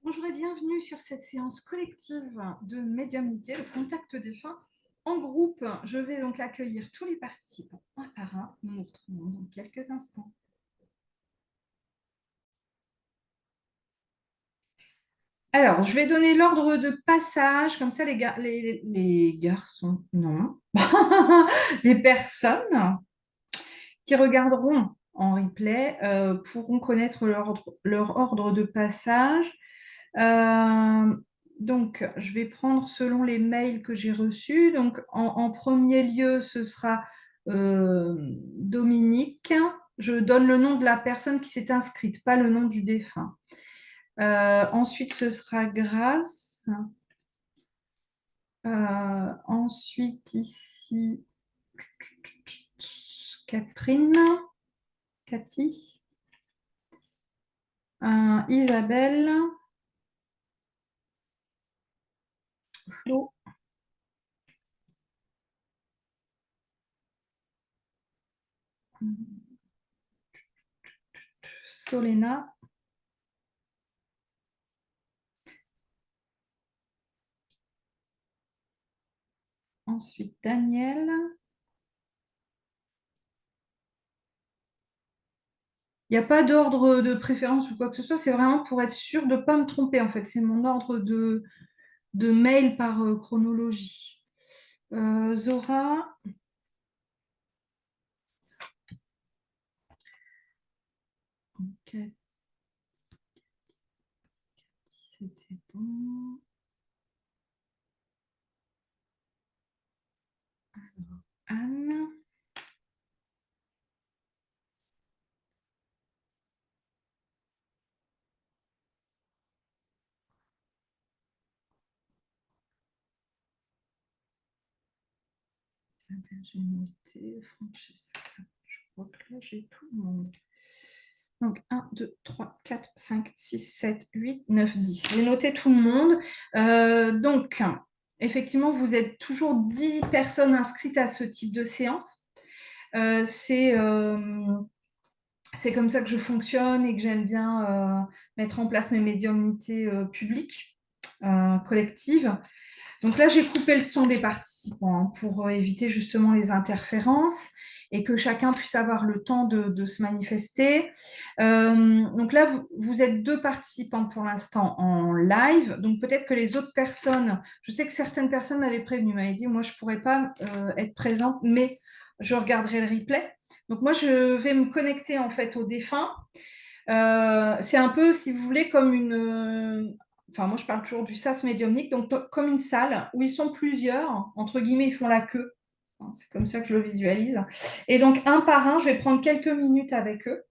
Bonjour et bienvenue sur cette séance collective de médiumnité, de contact défunt en groupe. Je vais donc accueillir tous les participants un par un. Nous nous retrouvons dans quelques instants. Alors, je vais donner l'ordre de passage, comme ça les garçons, non, les personnes qui regarderont en replay pourront connaître leur ordre de passage. Euh, donc, je vais prendre selon les mails que j'ai reçus. Donc, en premier lieu, ce sera Dominique. Je donne le nom de la personne qui s'est inscrite, pas le nom du défunt. Ensuite, ce sera Grace. Ensuite, ici, Catherine, Cathy, Isabelle, Flo, Solena. Ensuite, Daniel. Il n'y a pas d'ordre de préférence ou quoi que ce soit, c'est vraiment pour être sûr de ne pas me tromper en fait. C'est mon ordre de mail par chronologie. Zora, ok, c'était bon. Anne, Isabelle, j'ai noté, Francesca, je crois que là j'ai tout le monde. Donc 1, 2, 3, 4, 5, 6, 7, 8, 9, 10. J'ai noté tout le monde. Donc, effectivement, vous êtes toujours 10 personnes inscrites à ce type de séance. Euh, c'est euh, c'est comme ça que je fonctionne et que j'aime bien mettre en place mes médiumnités publiques, collectives. Donc là, j'ai coupé le son des participants pour éviter justement les interférences et que chacun puisse avoir le temps de se manifester. Donc là, vous êtes deux participants pour l'instant en live. Donc peut-être que les autres personnes, je sais que certaines personnes m'avaient prévenu, m'avaient dit, moi, je ne pourrais pas être présente, mais je regarderai le replay. Donc moi, je vais me connecter en fait au défunt. C'est un peu, si vous voulez, comme enfin, moi, je parle toujours du sas médiumnique, donc comme une salle où ils sont plusieurs, entre guillemets, ils font la queue. Hein, c'est comme ça que je le visualise. Et donc, un par un, je vais prendre quelques minutes avec eux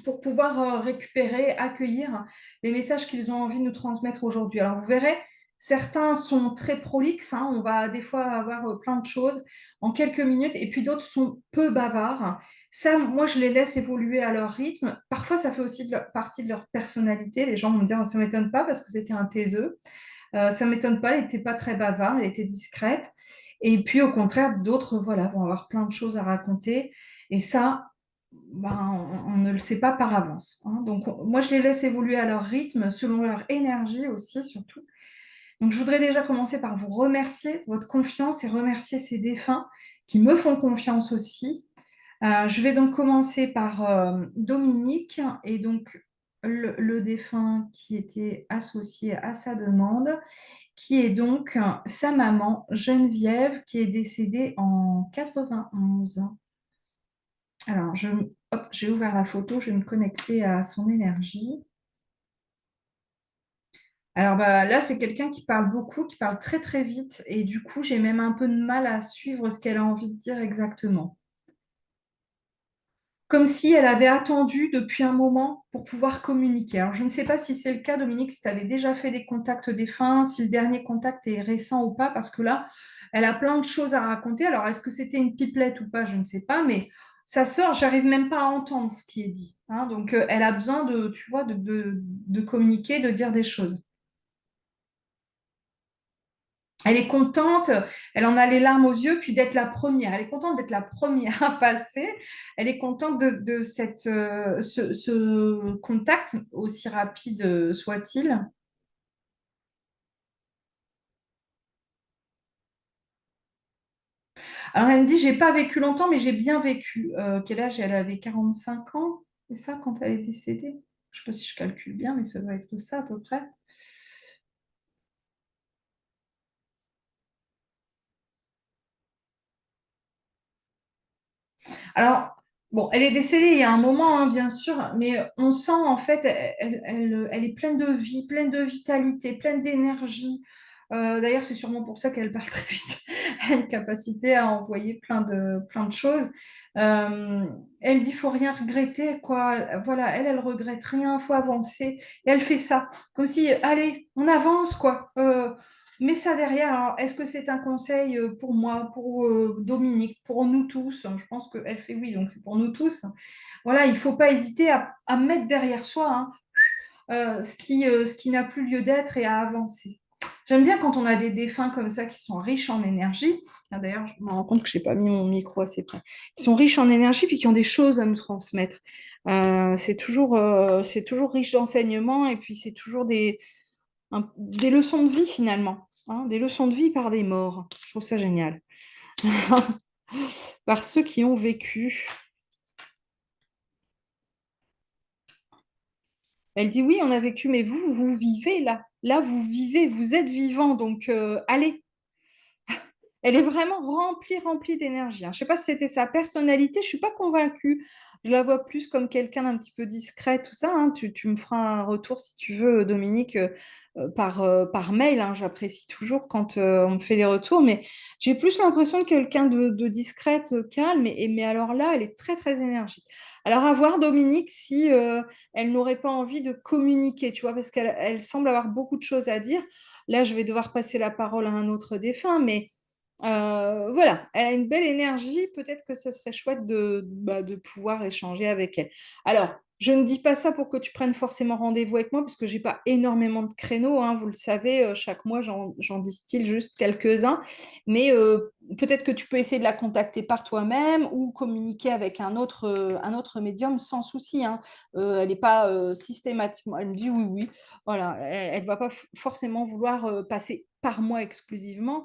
pour pouvoir récupérer, accueillir les messages qu'ils ont envie de nous transmettre aujourd'hui. Alors, vous verrez, certains sont très prolixes, hein, on va des fois avoir plein de choses en quelques minutes, et puis d'autres sont peu bavards. Ça, moi, je les laisse évoluer à leur rythme. Parfois, ça fait aussi partie de leur personnalité. Les gens vont me dire, ça ne m'étonne pas parce que c'était un taiseux. Ça ne m'étonne pas, elle n'était pas très bavarde, elle était discrète. Et puis, au contraire, d'autres, voilà, vont avoir plein de choses à raconter. Et ça, ben, on ne le sait pas par avance. Hein. Donc, moi, je les laisse évoluer à leur rythme, selon leur énergie aussi, surtout. Donc, je voudrais déjà commencer par vous remercier de votre confiance et remercier ces défunts qui me font confiance aussi. Je vais donc commencer par Dominique et donc le défunt qui était associé à sa demande, qui est donc sa maman Geneviève qui est décédée en 91. Alors, hop, j'ai ouvert la photo, je vais me connecter à son énergie. Alors bah, là, c'est quelqu'un qui parle beaucoup, qui parle très très vite, et du coup, j'ai même un peu de mal à suivre ce qu'elle a envie de dire exactement. Comme si elle avait attendu depuis un moment pour pouvoir communiquer. Alors, je ne sais pas si c'est le cas, Dominique, si tu avais déjà fait des contacts défunts, si le dernier contact est récent ou pas, parce que là, elle a plein de choses à raconter. Alors, est-ce que c'était une pipelette ou pas, je ne sais pas, mais sa sœur, j'arrive même pas à entendre ce qui est dit. Hein. Donc, elle a besoin de, tu vois, de communiquer, de dire des choses. Elle est contente, elle en a les larmes aux yeux, puis d'être la première. Elle est contente d'être la première à passer. Elle est contente de ce contact, aussi rapide soit-il. Alors, elle me dit, j'ai pas vécu longtemps, mais j'ai bien vécu. Quel âge elle avait? 45 ans, c'est ça, quand elle est décédée? Je sais pas si je calcule bien, mais ça doit être ça à peu près. Alors, bon, elle est décédée il y a un moment, hein, bien sûr, mais on sent en fait, elle est pleine de vie, pleine de vitalité, pleine d'énergie. D'ailleurs, c'est sûrement pour ça qu'elle parle très vite. Elle a une capacité à envoyer plein de choses. Euh, Elle dit, faut rien regretter, quoi. Voilà, elle regrette rien, faut avancer. Et elle fait ça, comme si, allez, on avance, quoi. Mets ça derrière. Alors, est-ce que c'est un conseil pour moi, pour Dominique, pour nous tous? Je pense qu'elle fait oui, donc c'est pour nous tous. Voilà, il ne faut pas hésiter à mettre derrière soi, hein, ce qui n'a plus lieu d'être et à avancer. J'aime bien quand on a des défunts comme ça qui sont riches en énergie. Ah, d'ailleurs, je me rends compte que je n'ai pas mis mon micro assez près. Qui sont riches en énergie puis qui ont des choses à nous transmettre. C'est toujours riche d'enseignements et puis c'est toujours des leçons de vie finalement, hein, des leçons de vie par des morts. Je trouve ça génial. Par ceux qui ont vécu. Elle dit oui, on a vécu, mais vous vivez là. Là, vous vivez, vous êtes vivant, donc allez. Elle est vraiment remplie d'énergie, hein. Je ne sais pas si c'était sa personnalité, je ne suis pas convaincue. Je la vois plus comme quelqu'un d'un petit peu discret, tout ça, hein. Tu me feras un retour si tu veux, Dominique, par mail, hein. J'apprécie toujours quand on me fait des retours, mais j'ai plus l'impression de quelqu'un de discrète, calme, mais alors là, elle est très énergique. Alors à voir, Dominique, si elle n'aurait pas envie de communiquer, tu vois, parce qu'elle semble avoir beaucoup de choses à dire. Là, je vais devoir passer la parole à un autre défunt, mais voilà, elle a une belle énergie. Peut-être que ce serait chouette de pouvoir échanger avec elle. Alors, je ne dis pas ça pour que tu prennes forcément rendez-vous avec moi, parce que j'ai pas énormément de créneaux, hein, vous le savez, chaque mois, j'en distille juste quelques-uns. Mais peut-être que tu peux essayer de la contacter par toi-même ou communiquer avec un autre médium sans souci, hein. Elle n'est pas systématiquement. Elle me dit oui, oui. Voilà, elle ne va pas forcément vouloir passer par moi exclusivement.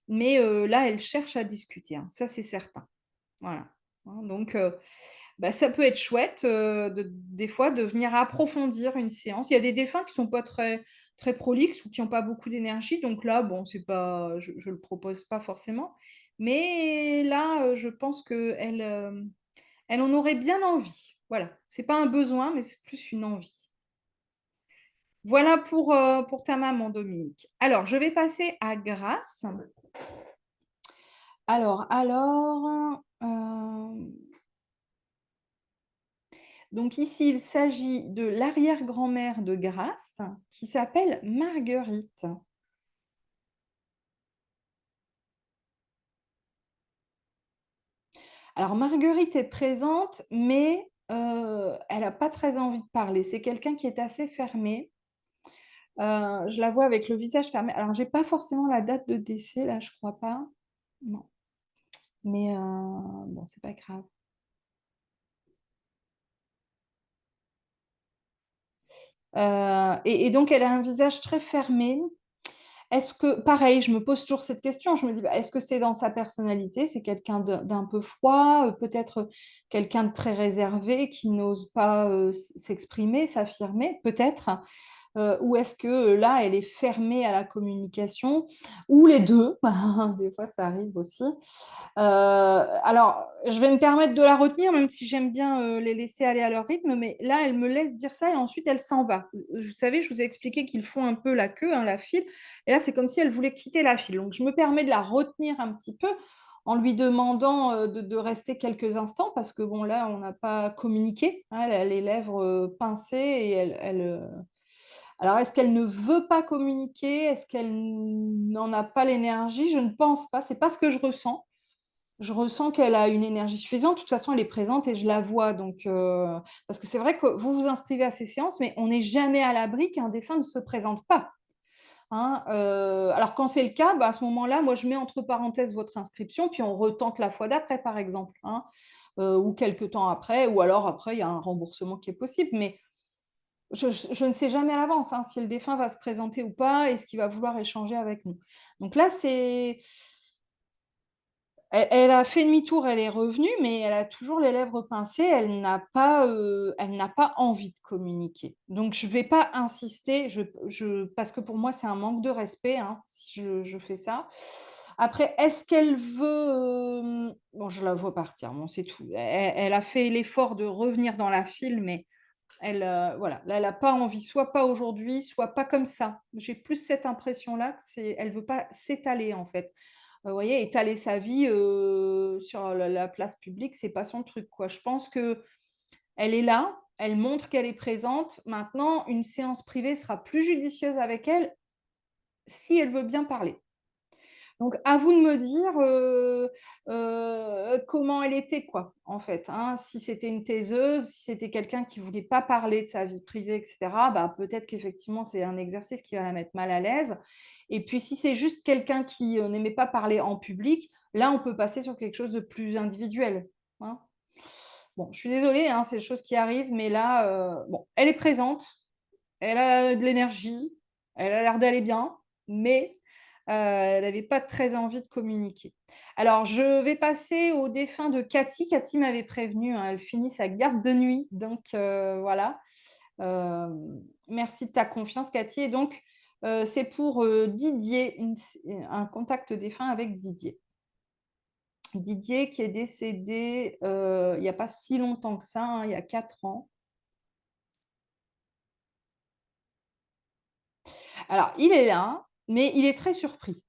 Mais là, elle cherche à discuter, hein, ça c'est certain. Voilà. Hein, donc, bah, ça peut être chouette des fois de venir approfondir une séance. Il y a des défunts qui ne sont pas très prolixes ou qui n'ont pas beaucoup d'énergie. Donc là, bon, c'est pas, je ne le propose pas forcément. Mais là, je pense qu'elle elle en aurait bien envie. Voilà. C'est pas un besoin, mais c'est plus une envie. Voilà pour ta maman, Dominique. Alors, je vais passer à Grace. Donc ici, il s'agit de l'arrière-grand-mère de Grace qui s'appelle Marguerite. Alors Marguerite est présente, mais elle n'a pas très envie de parler. C'est quelqu'un qui est assez fermé. Je la vois avec le visage fermé. Alors, j'ai pas forcément la date de décès, là, je crois pas. Non. Mais bon, c'est pas grave. Et donc, elle a un visage très fermé. Est-ce que, pareil, je me pose toujours cette question, je me dis, bah, est-ce que c'est dans sa personnalité? C'est quelqu'un d'un peu froid, peut-être quelqu'un de très réservé qui n'ose pas s'exprimer, s'affirmer, peut-être. Ou est-ce que là, elle est fermée à la communication? Ou les deux, des fois ça arrive aussi. Alors, je vais me permettre de la retenir, même si j'aime bien les laisser aller à leur rythme, mais là, elle me laisse dire ça et ensuite elle s'en va. Vous savez, je vous ai expliqué qu'ils font un peu la queue, hein, la file, et là, c'est comme si elle voulait quitter la file. Donc, je me permets de la retenir un petit peu en lui demandant de rester quelques instants parce que, bon, là, on n'a pas communiqué, hein, elle a les lèvres pincées et alors, est-ce qu'elle ne veut pas communiquer? Est-ce qu'elle n'en a pas l'énergie? Je ne pense pas. C'est pas ce que je ressens. Je ressens qu'elle a une énergie suffisante. De toute façon, elle est présente et je la vois. Donc, parce que c'est vrai que vous vous inscrivez à ces séances, mais on n'est jamais à l'abri qu'un défunt ne se présente pas, hein. Alors, quand c'est le cas, bah, à ce moment-là, moi, je mets entre parenthèses votre inscription, puis on retente la fois d'après, par exemple, hein, ou quelques temps après, ou alors après, il y a un remboursement qui est possible. Mais je ne sais jamais à l'avance, hein, si le défunt va se présenter ou pas et ce qu'il va vouloir échanger avec nous. Donc là, c'est Elle a fait demi-tour, elle est revenue, mais elle a toujours les lèvres pincées. Elle n'a pas envie de communiquer. Donc, je ne vais pas insister, parce que pour moi, c'est un manque de respect, hein, si je fais ça. Après, est-ce qu'elle veut... bon, je la vois partir, bon, c'est tout. Elle a fait l'effort de revenir dans la file, mais voilà, là, elle n'a pas envie, soit pas aujourd'hui, soit pas comme ça. J'ai plus cette impression-là que elle veut pas s'étaler, en fait. Vous voyez, étaler sa vie, sur la place publique, c'est pas son truc, quoi. Je pense que elle est là, elle montre qu'elle est présente. Maintenant, une séance privée sera plus judicieuse avec elle, si elle veut bien parler. Donc à vous de me dire, comment elle était, quoi, en fait, hein. Si c'était une taiseuse, si c'était quelqu'un qui voulait pas parler de sa vie privée et cetera, bah, peut-être qu'effectivement c'est un exercice qui va la mettre mal à l'aise. Et puis si c'est juste quelqu'un qui, n'aimait pas parler en public, là on peut passer sur quelque chose de plus individuel, hein. Bon, je suis désolée, hein, c'est des choses qui arrivent, mais là, bon, elle est présente, elle a de l'énergie, elle a l'air d'aller bien, mais elle n'avait pas très envie de communiquer. Alors, je vais passer au défunt de Cathy. Cathy m'avait prévenue, hein, elle finit sa garde de nuit, donc voilà. Merci de ta confiance, Cathy. Et donc, c'est pour Didier, un contact défunt avec Didier. Didier qui est décédé il n'y a pas si longtemps que ça, hein, il y a 4 ans. Alors, il est là, mais il est très surpris.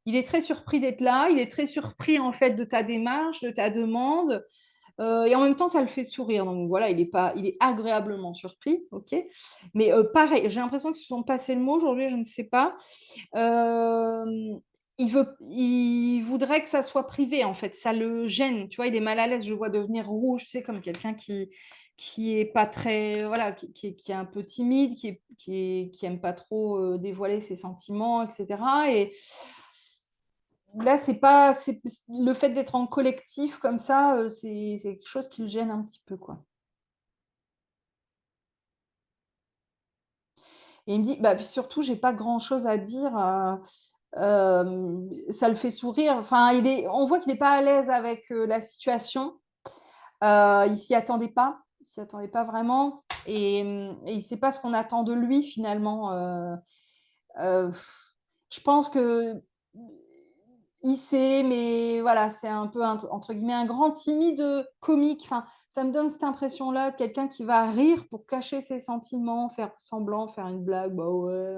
Il est très surpris d'être là, il est très surpris en fait de ta démarche, de ta demande, et en même temps ça le fait sourire. Donc voilà, il est agréablement surpris, ok. Mais pareil, j'ai l'impression qu'ils se sont passés le mot aujourd'hui, je ne sais pas. Euh, il voudrait que ça soit privé en fait, ça le gêne. Tu vois, il est mal à l'aise. Je le vois devenir rouge, tu sais, comme quelqu'un qui est pas très, voilà, qui est un peu timide, qui aime pas trop dévoiler ses sentiments, etc. Et là, c'est pas, le fait d'être en collectif comme ça, c'est quelque chose qui le gêne un petit peu, quoi. Et il me dit, bah, puis surtout, j'ai pas grand-chose à dire. Ça le fait sourire. Enfin, on voit qu'il n'est pas à l'aise avec la situation. Il s'y attendait pas. Il s'y attendait pas vraiment. Et il ne sait pas ce qu'on attend de lui finalement. Euh, je pense que il sait, mais voilà, c'est un peu, entre guillemets, un grand timide comique. Enfin, ça me donne cette impression-là de quelqu'un qui va rire pour cacher ses sentiments, faire semblant, faire une blague, bah ouais.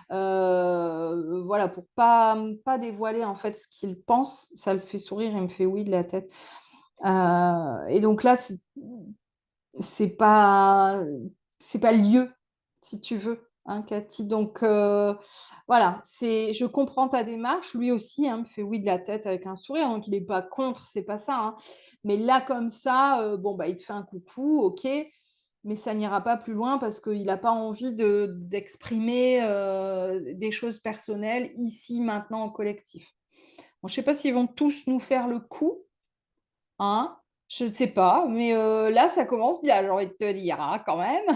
Voilà, pour pas dévoiler en fait ce qu'il pense. Ça le fait sourire, il me fait oui de la tête. Et donc là, c'est pas c'est pas le lieu, si tu veux, hein, Cathy. Donc voilà, je comprends ta démarche. Lui aussi, hein, me fait oui de la tête avec un sourire, donc il n'est pas contre, c'est pas ça, hein. Mais là, comme ça, bon, bah, il te fait un coucou, ok, mais ça n'ira pas plus loin parce qu'il n'a pas envie d'exprimer des choses personnelles ici, maintenant, en collectif. Bon, je ne sais pas s'ils vont tous nous faire le coup, hein, je ne sais pas, mais là, ça commence bien, j'ai envie de te dire, hein, quand même.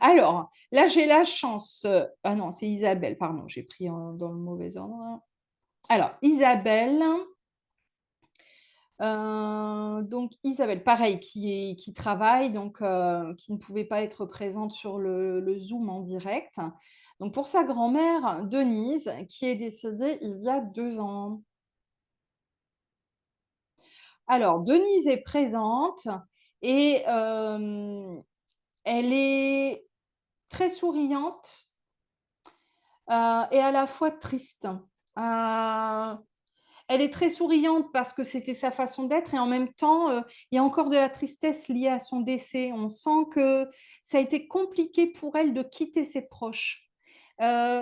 Alors, là, j'ai la chance. Ah non, c'est Isabelle, pardon, j'ai pris dans le mauvais ordre. Alors, Isabelle. Donc, Isabelle, pareil, qui travaille, donc qui ne pouvait pas être présente sur le Zoom en direct. Donc, pour sa grand-mère, Denise, qui est décédée il y a 2 ans. Alors, Denise est présente et elle est très souriante et à la fois triste. Euh, Elle est très souriante parce que c'était sa façon d'être et en même temps, il y a encore de la tristesse liée à son décès. On sent que ça a été compliqué pour elle de quitter ses proches.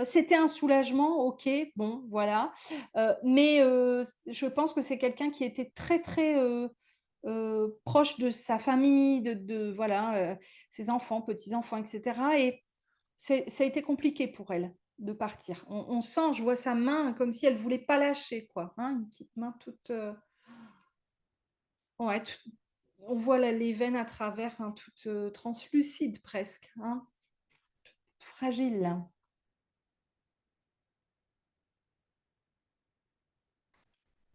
C'était un soulagement, ok, bon, voilà. Mais je pense que c'est quelqu'un qui était très, très proche de sa famille, voilà, ses enfants, petits-enfants, etc. Et ça a été compliqué pour elle de partir. On sent, je vois sa main comme si elle voulait pas lâcher, quoi. Hein, une petite main toute, ouais, on voit les veines à travers, hein, toutes translucides presque, hein, fragile.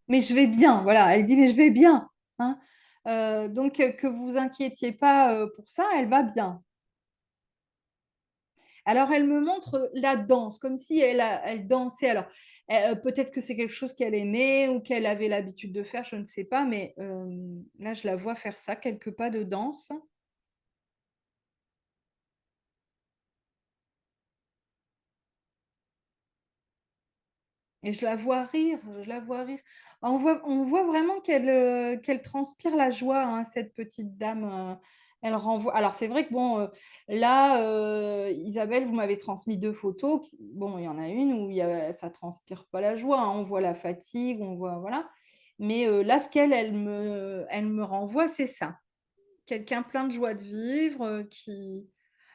mais je vais bien, voilà. Elle dit, mais je vais bien, hein. Donc, que vous inquiétiez pas pour ça, elle va bien. Alors, elle me montre la danse, comme si elle dansait. Alors, peut-être que c'est quelque chose qu'elle aimait ou qu'elle avait l'habitude de faire, je ne sais pas, mais là, je la vois faire ça, quelques pas de danse. Et je la vois rire, je la vois rire. On voit vraiment qu'elle transpire la joie, hein, cette petite dame. Elle renvoie. Alors, c'est vrai que, bon, là, Isabelle, vous m'avez transmis deux photos. Bon, il y en a une où ça transpire pas la joie, hein. On voit la fatigue, on voit, voilà. Mais là, ce elle me renvoie, c'est ça. Quelqu'un plein de joie de vivre, qui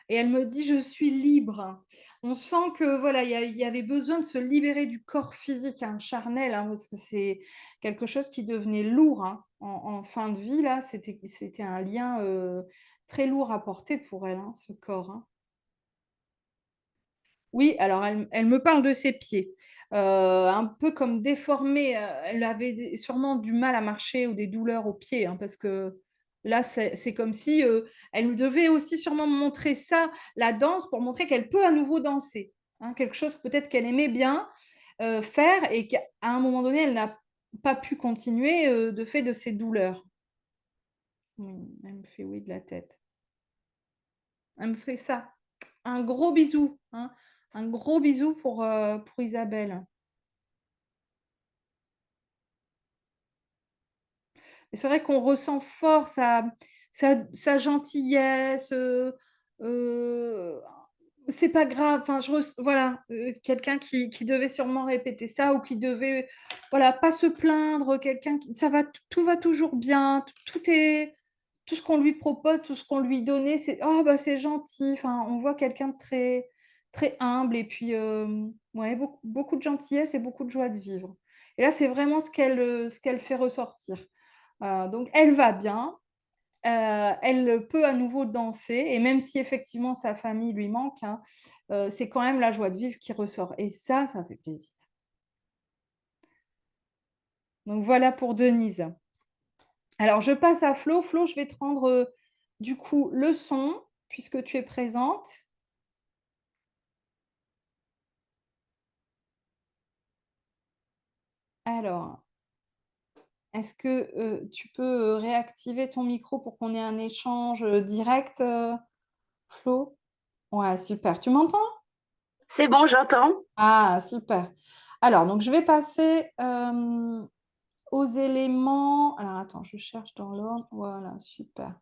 et elle me dit: «Je suis libre». On sent que voilà, il y avait besoin de se libérer du corps physique, hein, charnel, hein, parce que c'est quelque chose qui devenait lourd, hein, en fin de vie là, c'était un lien, très lourd à porter pour elle, hein, ce corps, hein. Oui, alors elle me parle de ses pieds, un peu comme déformés, elle avait sûrement du mal à marcher ou des douleurs aux pieds, hein, parce que là, c'est comme si, elle devait aussi sûrement me montrer ça, la danse, pour montrer qu'elle peut à nouveau danser, hein. Quelque chose peut-être qu'elle aimait bien, faire et qu'à un moment donné, elle n'a pas pu continuer, de fait de ses douleurs. Elle me fait oui de la tête. Elle me fait ça. Un gros bisou, hein, un gros bisou pour Isabelle. Et c'est vrai qu'on ressent fort sa gentillesse, heu, c'est pas grave, enfin voilà, quelqu'un qui devait sûrement répéter ça ou qui devait, voilà, pas se plaindre, quelqu'un qui ça va, tout va toujours bien, tout ce qu'on lui propose, tout ce qu'on lui donnait, c'est: «Oh bah, c'est gentil». Enfin, on voit quelqu'un de très très humble et puis, ouais, beaucoup de gentillesse et beaucoup de joie de vivre. Et là, c'est vraiment ce qu'elle fait ressortir. Donc elle va bien, elle peut à nouveau danser et même si effectivement sa famille lui manque, hein, c'est quand même la joie de vivre qui ressort et ça fait plaisir. Donc voilà pour Denise. Alors je passe à Flo. Flo, je vais te rendre, du coup le son puisque tu es présente. Alors, est-ce que, tu peux, réactiver ton micro pour qu'on ait un échange, direct, Flo? Ouais, super. Tu m'entends? C'est bon, j'entends. Ah, super. Alors, donc je vais passer, aux éléments. Alors attends, je cherche dans l'ordre. Voilà, super.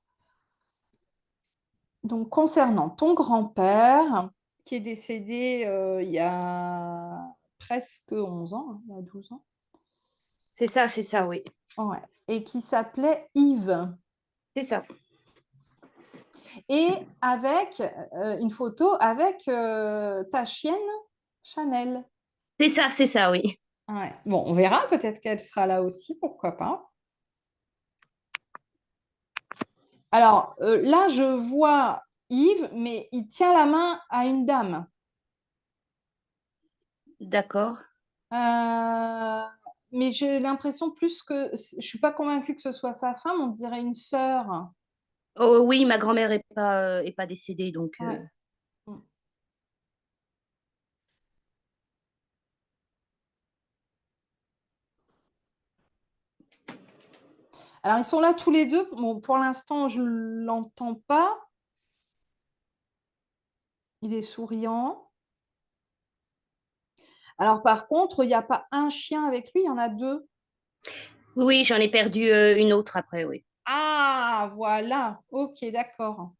Donc concernant ton grand-père, qui est décédé, il y a presque 11 ans, hein, il y a 12 ans. C'est ça, oui. Ouais, et qui s'appelait Yves. C'est ça. Et avec, une photo avec, ta chienne Chanel. C'est ça, oui. Ouais. Bon, on verra, peut-être qu'elle sera là aussi, pourquoi pas. Alors, là, je vois Yves, mais il tient la main à une dame. D'accord. Euh, mais j'ai l'impression plus que je suis pas convaincue que ce soit sa femme, on dirait une sœur. Oh, oui, ma grand-mère est pas décédée, donc Ouais. Mm. Alors ils sont là tous les deux. Bon, pour l'instant, je l'entends pas. Il est souriant. Alors par contre, il n'y a pas un chien avec lui, il y en a deux. oui, j'en ai perdu une autre après, oui. Ah, voilà. Ok, d'accord.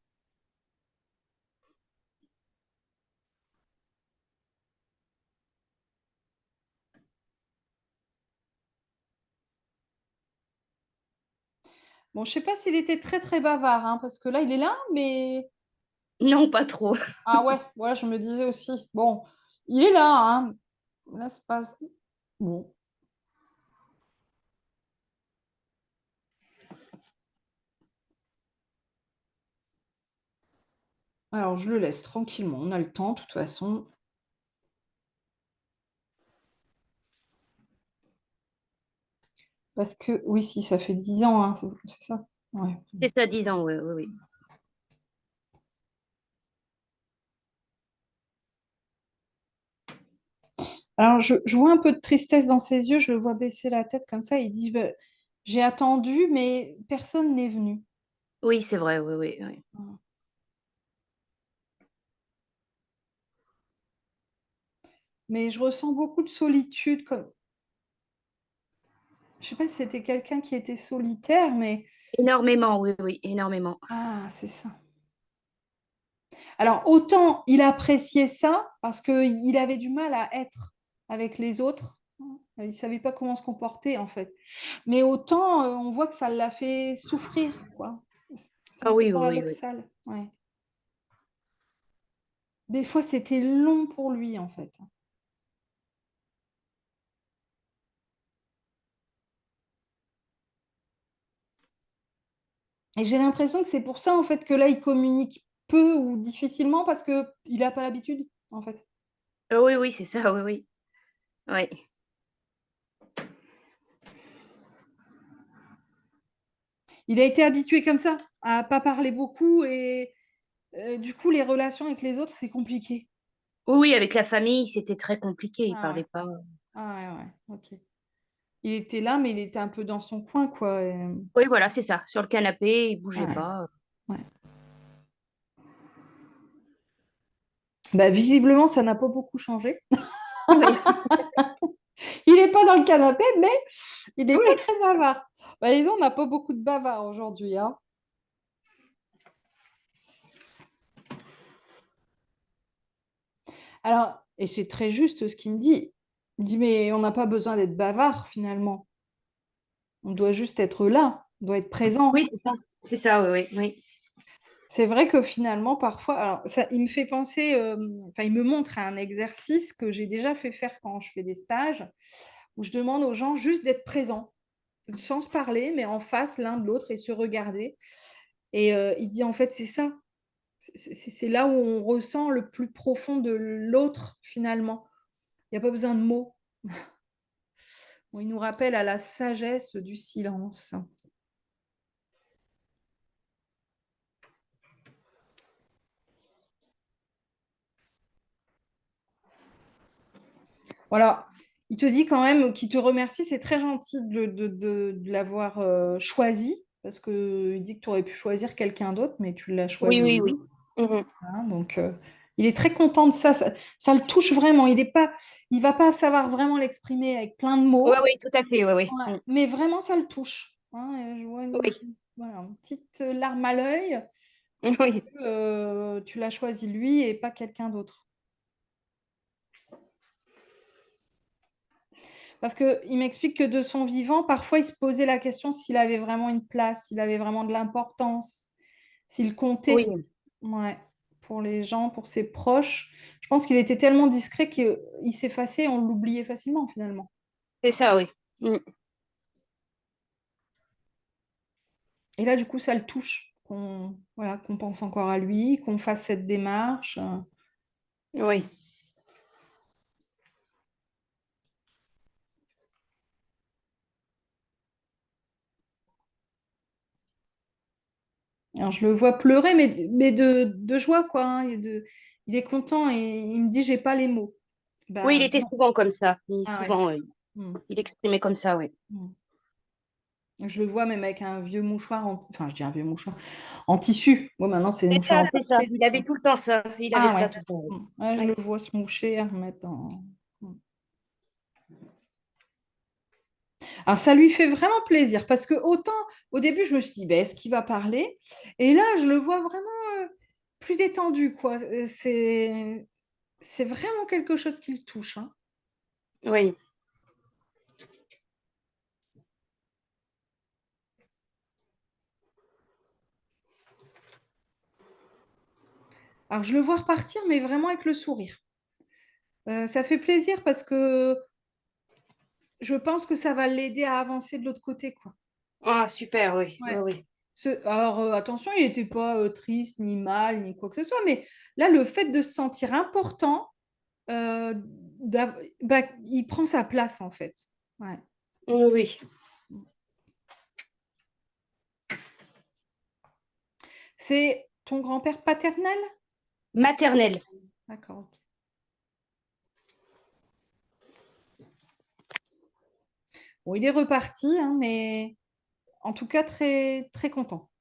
Bon, je sais pas s'il était très très bavard, hein, parce que là, il est là, mais Non, pas trop. ah ouais, voilà, je me disais aussi. Bon, il est là, hein. Là, c'est pas. Bon. Alors, je le laisse tranquillement. On a le temps, de toute façon. Parce que, oui, si, ça fait 10 ans, hein, c'est ça? Ouais. C'est ça, 10 ans, oui, oui, oui. Alors, je vois un peu de tristesse dans ses yeux, je le vois baisser la tête comme ça. Il dit, bah, j'ai attendu, mais personne n'est venu. Oui, c'est vrai, oui, oui, oui. Mais je ressens beaucoup de solitude. Comme... Je sais pas si c'était quelqu'un qui était solitaire, mais... Énormément, oui, oui, énormément. Ah, c'est ça. Alors, autant il appréciait ça parce qu'il avait du mal à être avec les autres. Il ne savait pas comment se comporter, en fait. Mais autant, on voit que ça l'a fait souffrir, quoi. C'est Ah un peu oui, oui, oui, oui. paradoxal. Ouais. Des fois, c'était long pour lui, en fait. Et j'ai l'impression que c'est pour ça, en fait, que là, il communique peu ou difficilement parce qu'il n'a pas l'habitude, en fait. Ah oui, oui, c'est ça, oui, oui. Oui. Il a été habitué comme ça, à pas parler beaucoup et du coup, les relations avec les autres, c'est compliqué. Oui, oui, avec la famille, c'était très compliqué. Il Ah ouais, parlait pas. ah ouais, ouais, ok. Il était là, mais il était un peu dans son coin, quoi. Oui, voilà, c'est ça. Sur le canapé, il bougeait Ouais, pas. ouais. Bah, visiblement, ça n'a pas beaucoup changé. Oui, Il n'est pas dans le canapé, mais il n'est pas oui, très bavard. Bah, disons, on n'a pas beaucoup de bavards aujourd'hui, hein. Alors, et c'est très juste ce qu'il me dit. Il dit, mais on n'a pas besoin d'être bavard, finalement. On doit juste être là, on doit être présent. oui, c'est ça. C'est ça, oui, oui, oui. C'est vrai que finalement, parfois, alors ça, il me fait penser, enfin, il me montre un exercice que j'ai déjà fait faire quand je fais des stages, où je demande aux gens juste d'être présents, sans se parler, mais en face l'un de l'autre et se regarder. Et il dit, en fait, c'est ça. C'est là où on ressent le plus profond de l'autre, finalement. Il n'y a pas besoin de mots. Bon, il nous rappelle à la sagesse du silence. Voilà. Il te dit quand même qu'il te remercie. C'est très gentil de l'avoir choisi, parce qu'il dit que tu aurais pu choisir quelqu'un d'autre, mais tu l'as Oui, choisi oui, lui. oui. Mhm. Hein, donc, il est très content de ça. Ça le touche vraiment. Il va pas savoir vraiment l'exprimer avec plein de Oui, mots, oui, tout à fait, oui, oui. ouais, Mm. mais vraiment, ça le touche. Hein, et je vois Oui, voilà, une petite larme à l'œil. oui, Tu l'as choisi lui et pas quelqu'un d'autre. Parce qu'il m'explique que de son vivant, parfois, il se posait la question s'il avait vraiment une place, s'il avait vraiment de l'importance, s'il comptait, oui, ouais, pour les gens, pour ses proches. Je pense qu'il était tellement discret qu'il s'effaçait et on l'oubliait facilement, finalement. c'est ça, oui. Mm. Et là, du coup, ça le touche, voilà, qu'on pense encore à lui, qu'on fasse cette démarche. Oui, Alors, je le vois pleurer, mais de joie, quoi. Hein, il est content et il me dit, j'ai pas les mots. oui, il Bah, était non. souvent comme ça. Ah ouais. Souvent, Hmm. il exprimait comme ça, oui. Hmm. Je le vois même avec un vieux mouchoir, enfin je dis un vieux mouchoir, en tissu. Moi maintenant c'est des C'est mouchoirs ça, en c'est ça. papier. Il avait tout le temps ça. Il avait Ah ça ouais. tout le temps, oui. Ouais, je Oui, le vois se moucher, à remettre dans... Alors ça lui fait vraiment plaisir parce que autant au début je me suis dit, ben, est-ce qu'il va parler? Et là je le vois vraiment plus détendu, quoi. C'est vraiment quelque chose qui le touche, hein. oui, Alors je le vois repartir, mais vraiment avec le sourire. Ça fait plaisir parce que je pense que ça va l'aider à avancer de l'autre côté, quoi. ah, super, oui, oui, Ouais. oui. Alors, attention, il n'était pas triste, ni mal, ni quoi que ce soit, mais là, le fait de se sentir important, bah, il prend sa place, en fait. Ouais. Oui, oui. C'est ton grand-père paternel? Maternelle. D'accord, ok. Bon, il est reparti, hein, mais en tout cas, très, très content.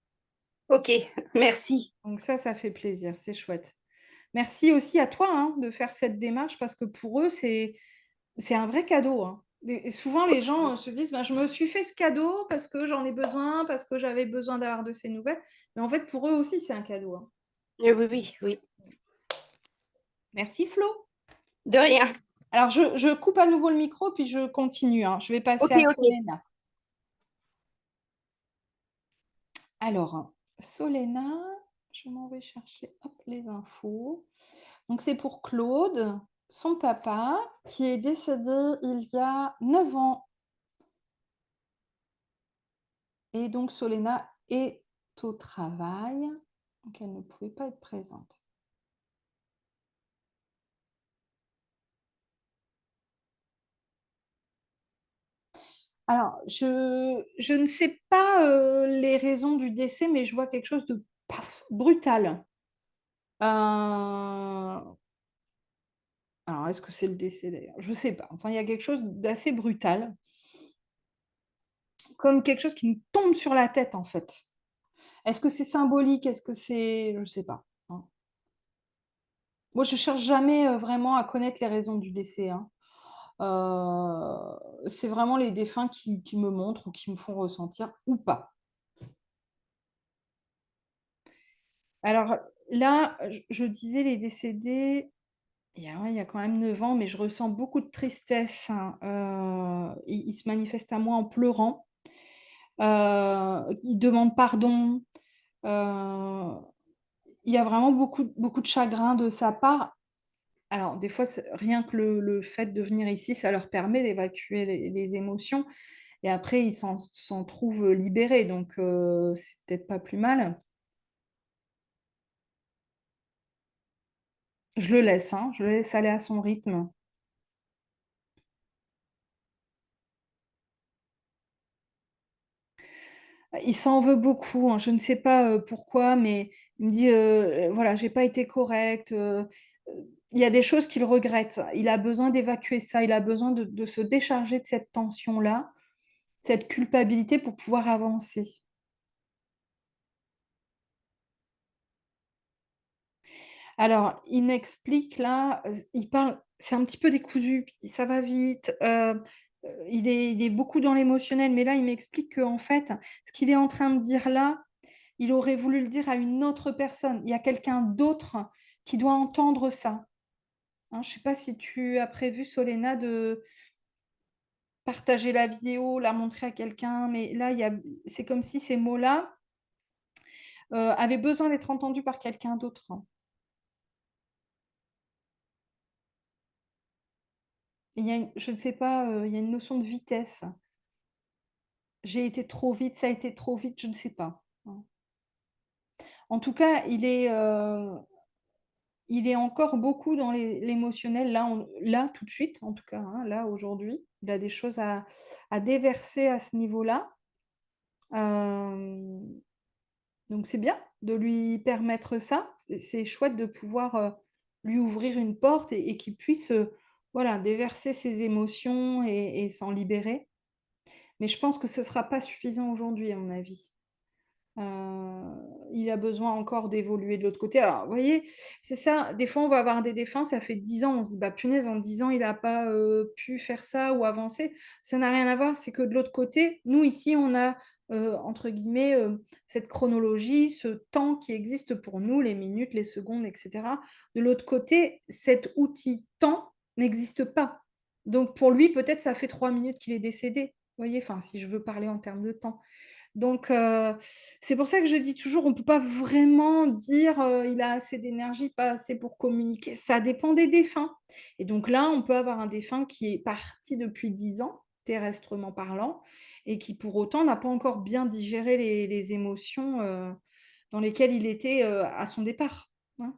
Ok, merci. Donc ça fait plaisir, c'est chouette. Merci aussi à toi, hein, de faire cette démarche parce que pour eux, c'est un vrai cadeau, hein. Et souvent, les gens se disent, bah, je me suis fait ce cadeau parce que j'en ai besoin, parce que j'avais besoin d'avoir de ces nouvelles. Mais en fait, pour eux aussi, c'est un cadeau, hein. Oui, oui, oui. Merci Flo. De rien. Alors, je coupe à nouveau le micro, puis je continue, hein. Je vais passer Ok, à ok. Solena. Alors, Solena, je m'en vais chercher hop, les infos. Donc, c'est pour Claude, son papa, qui est décédé il y a 9 ans. Et donc, Solena est au travail, donc elle ne pouvait pas être présente. Alors, je ne sais pas les raisons du décès, mais je vois quelque chose de paf, brutal. Alors, est-ce que c'est le décès d'ailleurs? Je ne sais pas. Enfin, il y a quelque chose d'assez brutal, comme quelque chose qui nous tombe sur la tête en fait. Est-ce que c'est symbolique? Est-ce que c'est... Je ne sais pas, hein. Moi, je cherche jamais vraiment à connaître les raisons du décès, hein. C'est vraiment les défunts qui me montrent ou qui me font ressentir ou pas. Alors là, je disais les décédés, il y a quand même 9 ans, mais je ressens beaucoup de tristesse, hein. Il se manifeste à moi en pleurant. Il demande pardon. Euh, il y a vraiment beaucoup, beaucoup de chagrin de sa part. Alors, des fois, rien que le fait de venir ici, ça leur permet d'évacuer les émotions. Et après, ils s'en trouvent libérés. Donc, c'est peut-être pas plus mal. Je le laisse, hein, je le laisse aller à son rythme. Il s'en veut beaucoup, hein. Je ne sais pas pourquoi, mais il me dit, voilà, j'ai pas été correcte. Il y a des choses qu'il regrette. Il a besoin d'évacuer ça. Il a besoin de se décharger de cette tension-là, cette culpabilité pour pouvoir avancer. Alors, il m'explique là, il parle, c'est un petit peu décousu, ça va vite, il est beaucoup dans l'émotionnel, mais là, il m'explique qu'en fait, ce qu'il est en train de dire là, il aurait voulu le dire à une autre personne. Il y a quelqu'un d'autre qui doit entendre ça, hein. Je ne sais pas si tu as prévu, Solena, de partager la vidéo, la montrer à quelqu'un, mais là, c'est comme si ces mots-là avaient besoin d'être entendus par quelqu'un d'autre, hein. Je ne sais pas, il y a une notion de vitesse. J'ai été trop vite, ça a été trop vite, je ne sais pas, hein. En tout cas, il est encore beaucoup dans l'émotionnel, là, là, tout de suite, en tout cas, hein, là, aujourd'hui. Il a des choses à déverser à ce niveau-là. Euh, donc, c'est bien de lui permettre ça. C'est chouette de pouvoir lui ouvrir une porte et qu'il puisse voilà, déverser ses émotions et s'en libérer. Mais je pense que ce ne sera pas suffisant aujourd'hui, à mon avis. Euh, il a besoin encore d'évoluer de l'autre côté. Alors, vous voyez, c'est ça. Des fois, on va avoir des défunts, ça fait 10 ans. On se dit, bah, punaise, en 10 ans, il n'a pas pu faire ça ou avancer. Ça n'a rien à voir. C'est que de l'autre côté, nous, ici, on a, entre guillemets, cette chronologie, ce temps qui existe pour nous, les minutes, les secondes, etc. De l'autre côté, cet outil temps n'existe pas. Donc, pour lui, peut-être, ça fait 3 minutes qu'il est décédé. Vous voyez, enfin, si je veux parler en termes de temps. Donc, c'est pour ça que je dis toujours, on ne peut pas vraiment dire il a assez d'énergie, pas assez pour communiquer. Ça dépend des défunts. Et donc là, on peut avoir un défunt qui est parti depuis 10 ans, terrestrement parlant, et qui pour autant n'a pas encore bien digéré les émotions dans lesquelles il était à son départ, hein.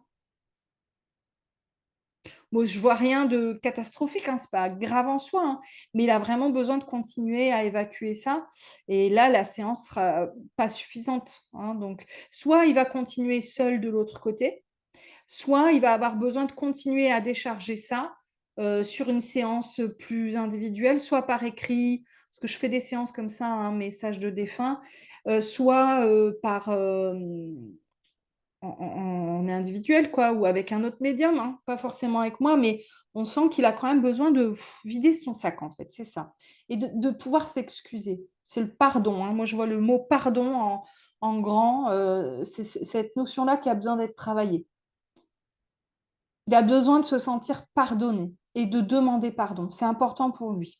Moi, je vois rien de catastrophique, hein, c'est pas grave en soi, hein, mais il a vraiment besoin de continuer à évacuer ça. Et là, la séance sera pas suffisante, hein. Donc, soit il va continuer seul de l'autre côté, soit il va avoir besoin de continuer à décharger ça sur une séance plus individuelle, soit par écrit, parce que je fais des séances comme ça, un message de défunt, soit par en individuel, quoi, ou avec un autre médium, hein, pas forcément avec moi, mais on sent qu'il a quand même besoin de vider son sac, en fait, c'est ça. Et de pouvoir s'excuser. C'est le pardon, hein. Moi, je vois le mot pardon en grand. C'est cette notion-là qui a besoin d'être travaillée. Il a besoin de se sentir pardonné et de demander pardon. C'est important pour lui.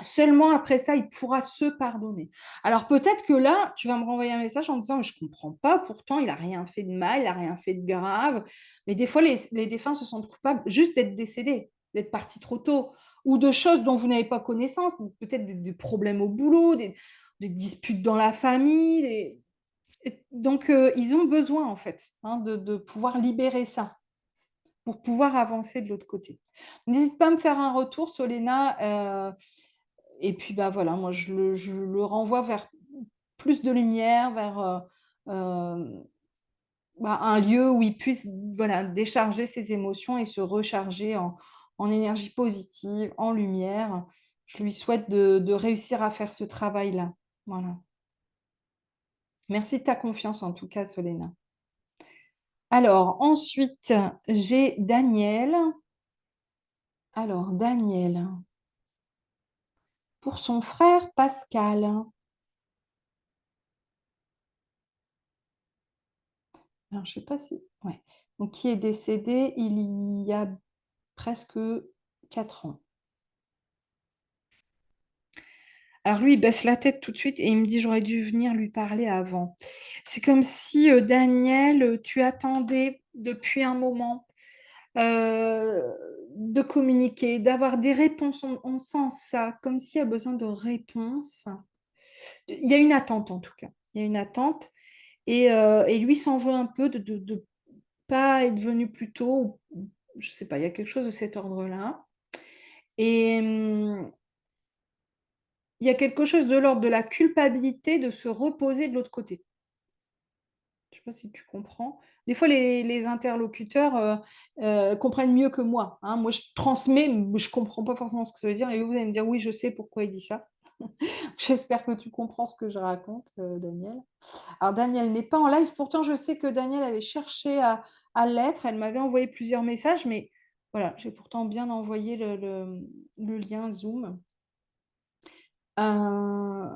Seulement après ça, il pourra se pardonner. Alors peut-être que là, tu vas me renvoyer un message en me disant, je ne comprends pas, pourtant il n'a rien fait de mal, il n'a rien fait de grave. Mais des fois, les défunts se sentent coupables juste d'être décédés, d'être partis trop tôt, ou de choses dont vous n'avez pas connaissance, peut-être des problèmes au boulot, des disputes dans la famille. Donc, ils ont besoin, en fait, hein, de pouvoir libérer ça pour pouvoir avancer de l'autre côté. N'hésite pas à me faire un retour, Solena. Et puis, bah voilà, moi, je le renvoie vers plus de lumière, vers euh, bah, un lieu où il puisse voilà, décharger ses émotions et se recharger en énergie positive, en lumière. Je lui souhaite de réussir à faire ce travail-là. Voilà. Merci de ta confiance, en tout cas, Solena. Alors, ensuite, j'ai Daniel. Alors, Daniel, pour son frère Pascal. Alors, je sais pas si. Ouais. Donc, qui est décédé il y a presque 4 ans. Alors, lui, il baisse la tête tout de suite et il me dit, j'aurais dû venir lui parler avant. C'est comme si, Daniel, tu attendais depuis un moment de communiquer, d'avoir des réponses. On sent ça, comme s'il y a besoin de réponses. Il y a une attente, en tout cas. Il y a une attente. Et lui s'en veut un peu de pas être venu plus tôt. Je sais pas, il y a quelque chose de cet ordre-là. Et il y a quelque chose de l'ordre de la culpabilité de se reposer de l'autre côté. Je ne sais pas si tu comprends. Des fois, les interlocuteurs comprennent mieux que moi, hein. Moi, je transmets, mais je ne comprends pas forcément ce que ça veut dire. Et vous allez me dire, oui, je sais pourquoi il dit ça. J'espère que tu comprends ce que je raconte, Daniel. Alors, Daniel n'est pas en live. Pourtant, je sais que Daniel avait cherché à l'être. Elle m'avait envoyé plusieurs messages, mais voilà, j'ai pourtant bien envoyé le lien Zoom. Euh,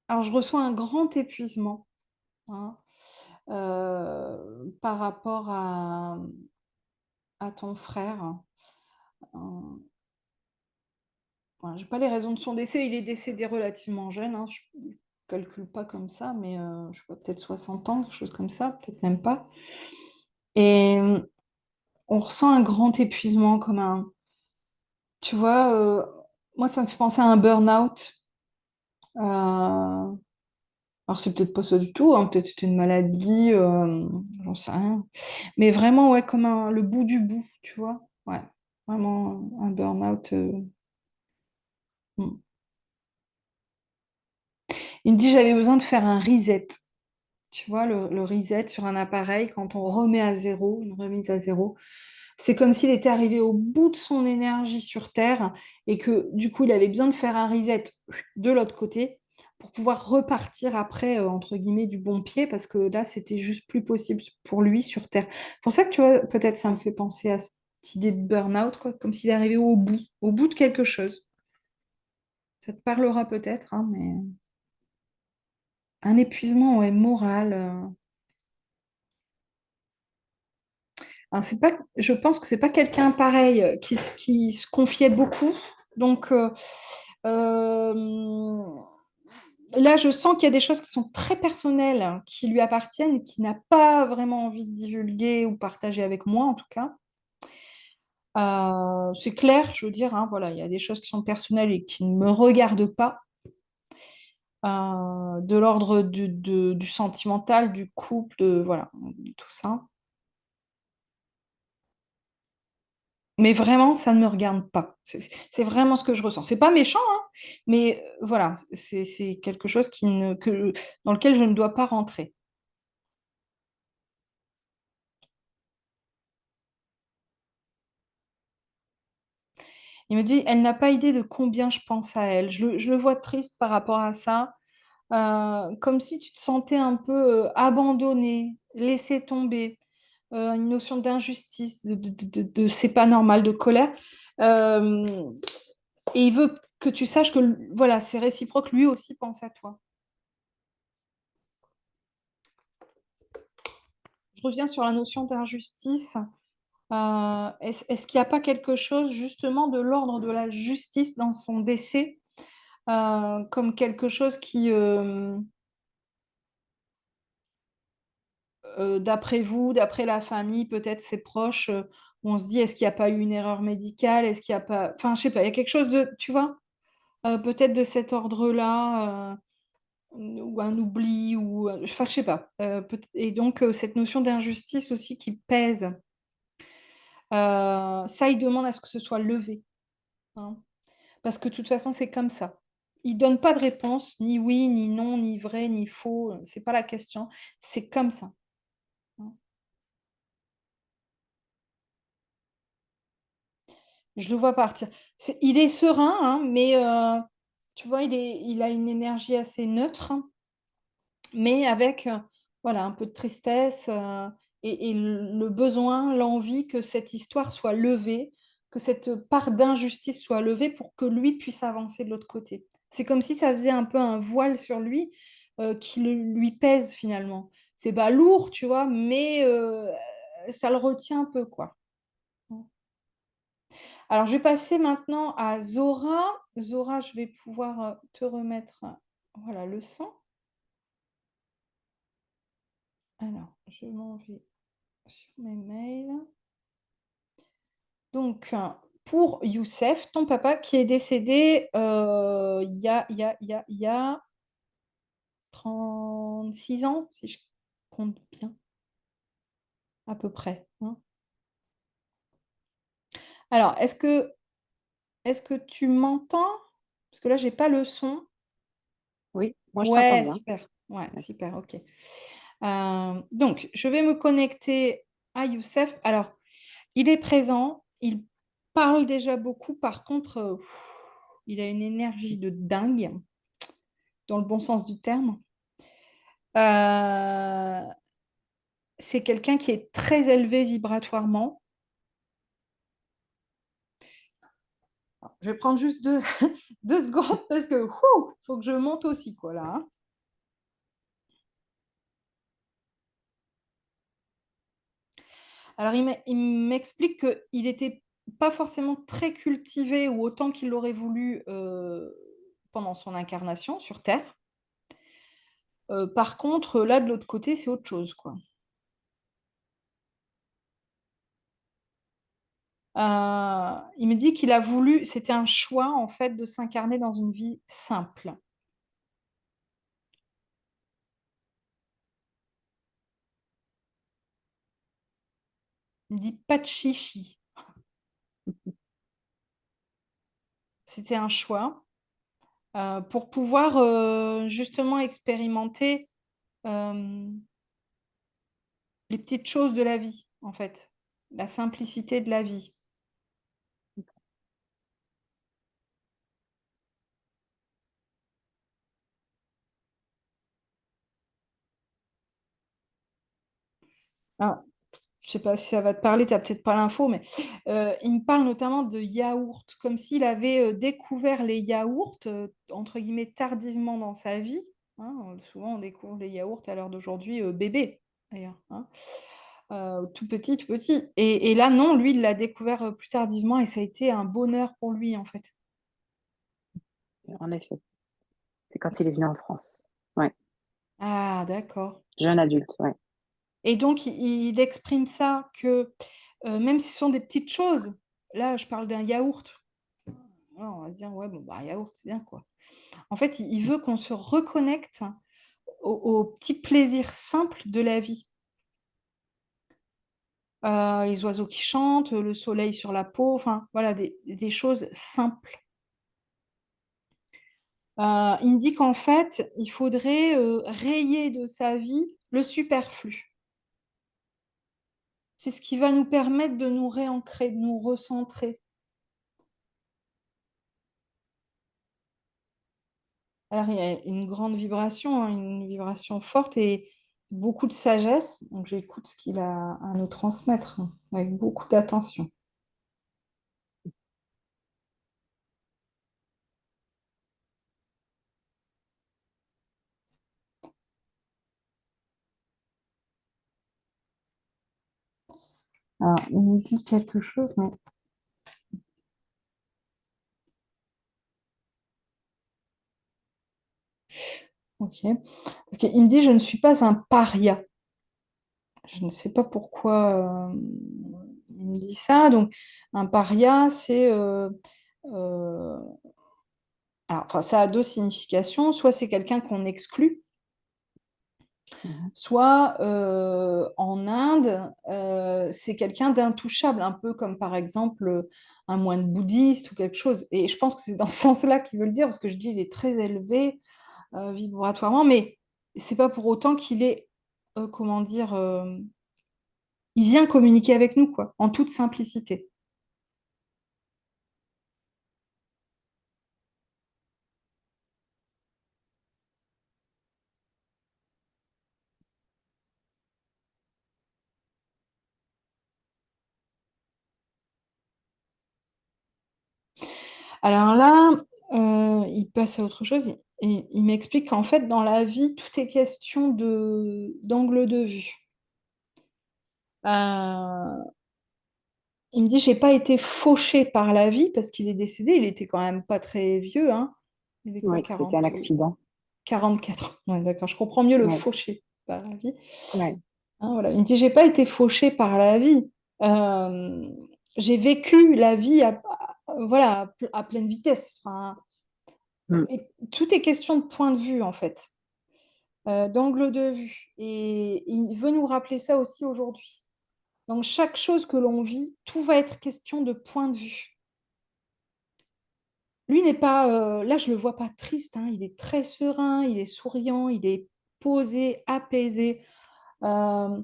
alors, je reçois un grand épuisement, hein, par rapport à ton frère. Euh, voilà, je n'ai pas les raisons de son décès. Il est décédé relativement jeune, hein. Je ne calcule pas comme ça, mais je sais pas, peut-être 60 ans, quelque chose comme ça, peut-être même pas. Et on ressent un grand épuisement, comme un. Tu vois, moi, ça me fait penser à un burn-out. Alors, c'est peut-être pas ça du tout, hein, peut-être c'est une maladie, j'en sais rien. Mais vraiment, ouais, comme le bout du bout, tu vois. Ouais, vraiment un burn-out. Hmm. Il me dit, j'avais besoin de faire un reset. Tu vois, le reset sur un appareil, quand on remet à zéro, une remise à zéro, c'est comme s'il était arrivé au bout de son énergie sur Terre et que du coup, il avait besoin de faire un reset de l'autre côté pour pouvoir repartir après, entre guillemets, du bon pied, parce que là, c'était juste plus possible pour lui sur Terre. C'est pour ça que tu vois, peut-être ça me fait penser à cette idée de burn-out, quoi, comme s'il est arrivé au bout de quelque chose. Ça te parlera peut-être, hein, mais un épuisement, ouais, moral. Alors, c'est pas, je pense que c'est pas quelqu'un pareil qui se confiait beaucoup. Donc, euh, là, je sens qu'il y a des choses qui sont très personnelles, hein, qui lui appartiennent et qu'il n'a pas vraiment envie de divulguer ou partager avec moi, en tout cas. C'est clair, je veux dire, hein, voilà, il y a des choses qui sont personnelles et qui ne me regardent pas, de l'ordre du sentimental, du couple, voilà, de tout ça. Mais vraiment, ça ne me regarde pas. C'est vraiment ce que je ressens. C'est pas méchant, hein, mais voilà, c'est quelque chose dans lequel je ne dois pas rentrer. Il me dit, elle n'a pas idée de combien je pense à elle. Je le vois triste par rapport à ça. Comme si tu te sentais un peu abandonné, laissé tomber, une notion d'injustice, c'est pas normal, de colère. Euh, et il veut que tu saches que voilà, c'est réciproque, lui aussi pense à toi. Je reviens sur la notion d'injustice. Est-ce qu'il n'y a pas quelque chose justement de l'ordre de la justice dans son décès, comme quelque chose d'après vous, d'après la famille, peut-être ses proches, on se dit, est-ce qu'il n'y a pas eu une erreur médicale? Est-ce qu'il n'y a pas... Enfin, je sais pas, il y a quelque chose de, tu vois, peut-être de cet ordre-là, ou un oubli, ou... Enfin, je sais pas. Et donc, cette notion d'injustice aussi qui pèse, ça, il demande à ce que ce soit levé, hein. Parce que de toute façon, c'est comme ça. Il donne pas de réponse, ni oui, ni non, ni vrai, ni faux. C'est pas la question. C'est comme ça, hein. Je le vois partir. Il est serein, hein, mais tu vois, il a une énergie assez neutre, hein, mais avec voilà, un peu de tristesse, et le besoin, l'envie que cette histoire soit levée, que cette part d'injustice soit levée pour que lui puisse avancer de l'autre côté. C'est comme si ça faisait un peu un voile sur lui, qui lui pèse finalement. C'est pas lourd, tu vois, mais ça le retient un peu, quoi. Alors, je vais passer maintenant à Zora. Zora, je vais pouvoir te remettre voilà, le son. Alors, je m'en vais sur mes mails. Donc, pour Youssef, ton papa qui est décédé il y a 36 ans, si je compte bien, à peu près, hein. Alors, est-ce que tu m'entends? Parce que là, j'ai pas le son. Oui, moi je t'entends Ouais, bien. super. Ouais, Ouais. super, ok. Donc, je vais me connecter à Youssef. Alors, il est présent, il parle déjà beaucoup. Par contre, il a une énergie de dingue, dans le bon sens du terme. Euh, c'est quelqu'un qui est très élevé vibratoirement. Je vais prendre juste deux secondes parce que faut que je monte aussi, quoi, là, hein. Alors, il m'explique qu'il n'était pas forcément très cultivé ou autant qu'il l'aurait voulu pendant son incarnation sur Terre. Par contre, là, de l'autre côté, c'est autre chose, quoi. Il me dit qu'il a voulu, c'était un choix, en fait, de s'incarner dans une vie simple. Il me dit pas de chichi. C'était un choix pour pouvoir justement expérimenter euh, les petites choses de la vie, en fait, la simplicité de la vie. Alors, je sais pas si ça va te parler, tu n'as peut-être pas l'info, mais il me parle notamment de yaourts, comme s'il avait découvert les yaourts, entre guillemets, tardivement dans sa vie, hein. Souvent, on découvre les yaourts à l'heure d'aujourd'hui, bébé, d'ailleurs, hein. Tout petit, tout petit. Et là, non, lui, il l'a découvert plus tardivement et ça a été un bonheur pour lui, en fait. En effet, c'est quand il est venu en France. Ouais, Ah, d'accord. jeune adulte, ouais. Et donc, il exprime ça que même si ce sont des petites choses, là, je parle d'un yaourt. Voilà, on va se dire, ouais, bon, bah, yaourt, c'est bien, quoi. En fait, il veut qu'on se reconnecte aux petits plaisirs simples de la vie. les oiseaux qui chantent, le soleil sur la peau, enfin voilà, des choses simples. Il me dit qu'en fait, il faudrait rayer de sa vie le superflu. C'est ce qui va nous permettre de nous réancrer, de nous recentrer. Alors, il y a une grande vibration, hein, une vibration forte et beaucoup de sagesse. Donc, j'écoute ce qu'il a à nous transmettre hein, avec beaucoup d'attention. Alors, il me dit quelque chose, mais ok. Parce qu'il me dit, je ne suis pas un paria. Je ne sais pas pourquoi il me dit ça. Donc, un paria, c'est... alors, enfin, ça a deux significations. Soit c'est quelqu'un qu'on exclut, Mhm. soit en Inde, c'est quelqu'un d'intouchable, un peu comme par exemple un moine bouddhiste ou quelque chose. Et je pense que c'est dans ce sens-là qu'il veut le dire, parce que je dis il est très élevé vibratoirement, mais c'est pas pour autant qu'il est, comment dire, il vient communiquer avec nous, quoi, en toute simplicité. Alors là, il passe à autre chose. Il m'explique qu'en fait, dans la vie, tout est question d'angle de vue. Euh, il me dit, j'ai pas été fauché par la vie parce qu'il est décédé. Il était quand même pas très vieux, hein. Il avait quoi, Oui, c'était un 40, accident. 44 ans. Ouais, d'accord, je comprends mieux le Oui, fauché par la vie. oui. Hein, voilà. Il me dit, j'ai pas été fauché par la vie. Euh, j'ai vécu la vie voilà, à pleine vitesse. Enfin, Mm. et tout est question de point de vue, en fait, d'angle de vue. Et il veut nous rappeler ça aussi aujourd'hui. Donc, chaque chose que l'on vit, tout va être question de point de vue. Lui n'est pas, là, je le vois pas triste, hein. Il est très serein, il est souriant, il est posé, apaisé. Alors,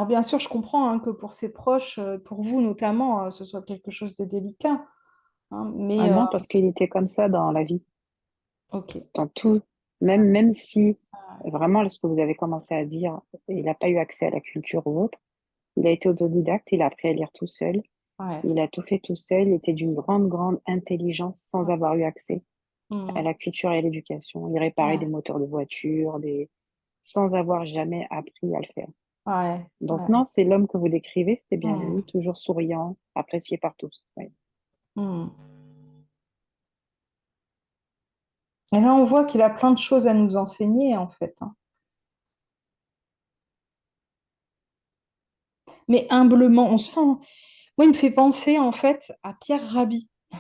bien sûr, je comprends hein, que pour ses proches, pour vous notamment, ce soit quelque chose de délicat. Hein, Ah mais, non, parce qu'il était comme ça dans la vie, ok. dans tout. Même si, vraiment, lorsque vous avez commencé à dire, il n'a pas eu accès à la culture ou autre, il a été autodidacte, il a appris à lire tout seul, Ouais. il a tout fait tout seul, il était d'une grande, grande intelligence sans avoir eu accès à Hmm. la culture et à l'éducation. Il réparait des Ouais. moteurs de voiture, sans avoir jamais appris à le faire. Ouais. Donc Ouais. non, c'est l'homme que vous décrivez, c'était bien Hmm. lui, toujours souriant, apprécié par tous. Oui. Hmm. Et là, on voit qu'il a plein de choses à nous enseigner, en fait. Hein. Mais humblement, on sent. Moi, il me fait penser, en fait, à Pierre Rabhi. Je ne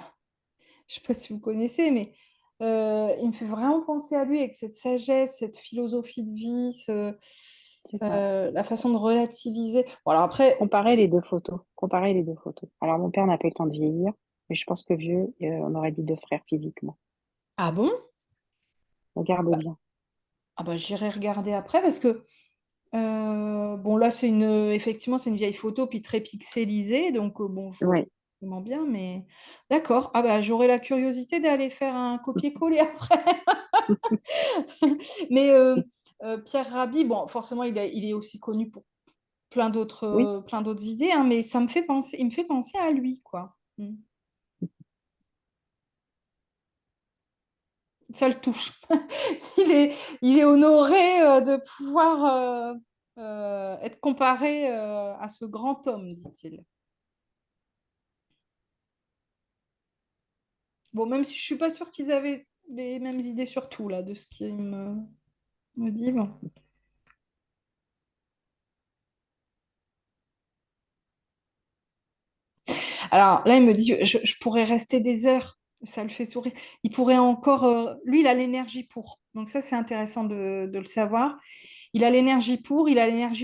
sais pas si vous connaissez, mais il me fait vraiment penser à lui avec cette sagesse, cette philosophie de vie, C'est ça. la façon de relativiser. Bon, alors après, Comparer les deux photos. Comparer les deux photos. Alors, mon père n'a pas eu le temps de vieillir, mais je pense que vieux, on aurait dit deux frères physiquement. ah bon? Regardez Bah, bien. ah bah, j'irai regarder après parce que, bon, là, effectivement, c'est une vieille photo, puis très pixelisée, donc bon, je vois Oui. vraiment bien, mais d'accord. Ah bah, j'aurai la curiosité d'aller faire un copier-coller après. Mais Pierre Rabhi, bon, forcément, il est aussi connu pour Oui. plein d'autres idées, hein, mais ça me fait penser, il me fait penser à lui, quoi. Mm. Ça le touche. Il est honoré de pouvoir être comparé à ce grand homme, dit-il. Bon, même si je suis pas sûre qu'ils avaient les mêmes idées sur tout, là, de ce qu'il me dit. Bon. Alors là, il me dit, je pourrais rester des heures. Ça le fait sourire. Il pourrait encore, lui, il a l'énergie pour. Donc ça, c'est intéressant de le savoir. Il a l'énergie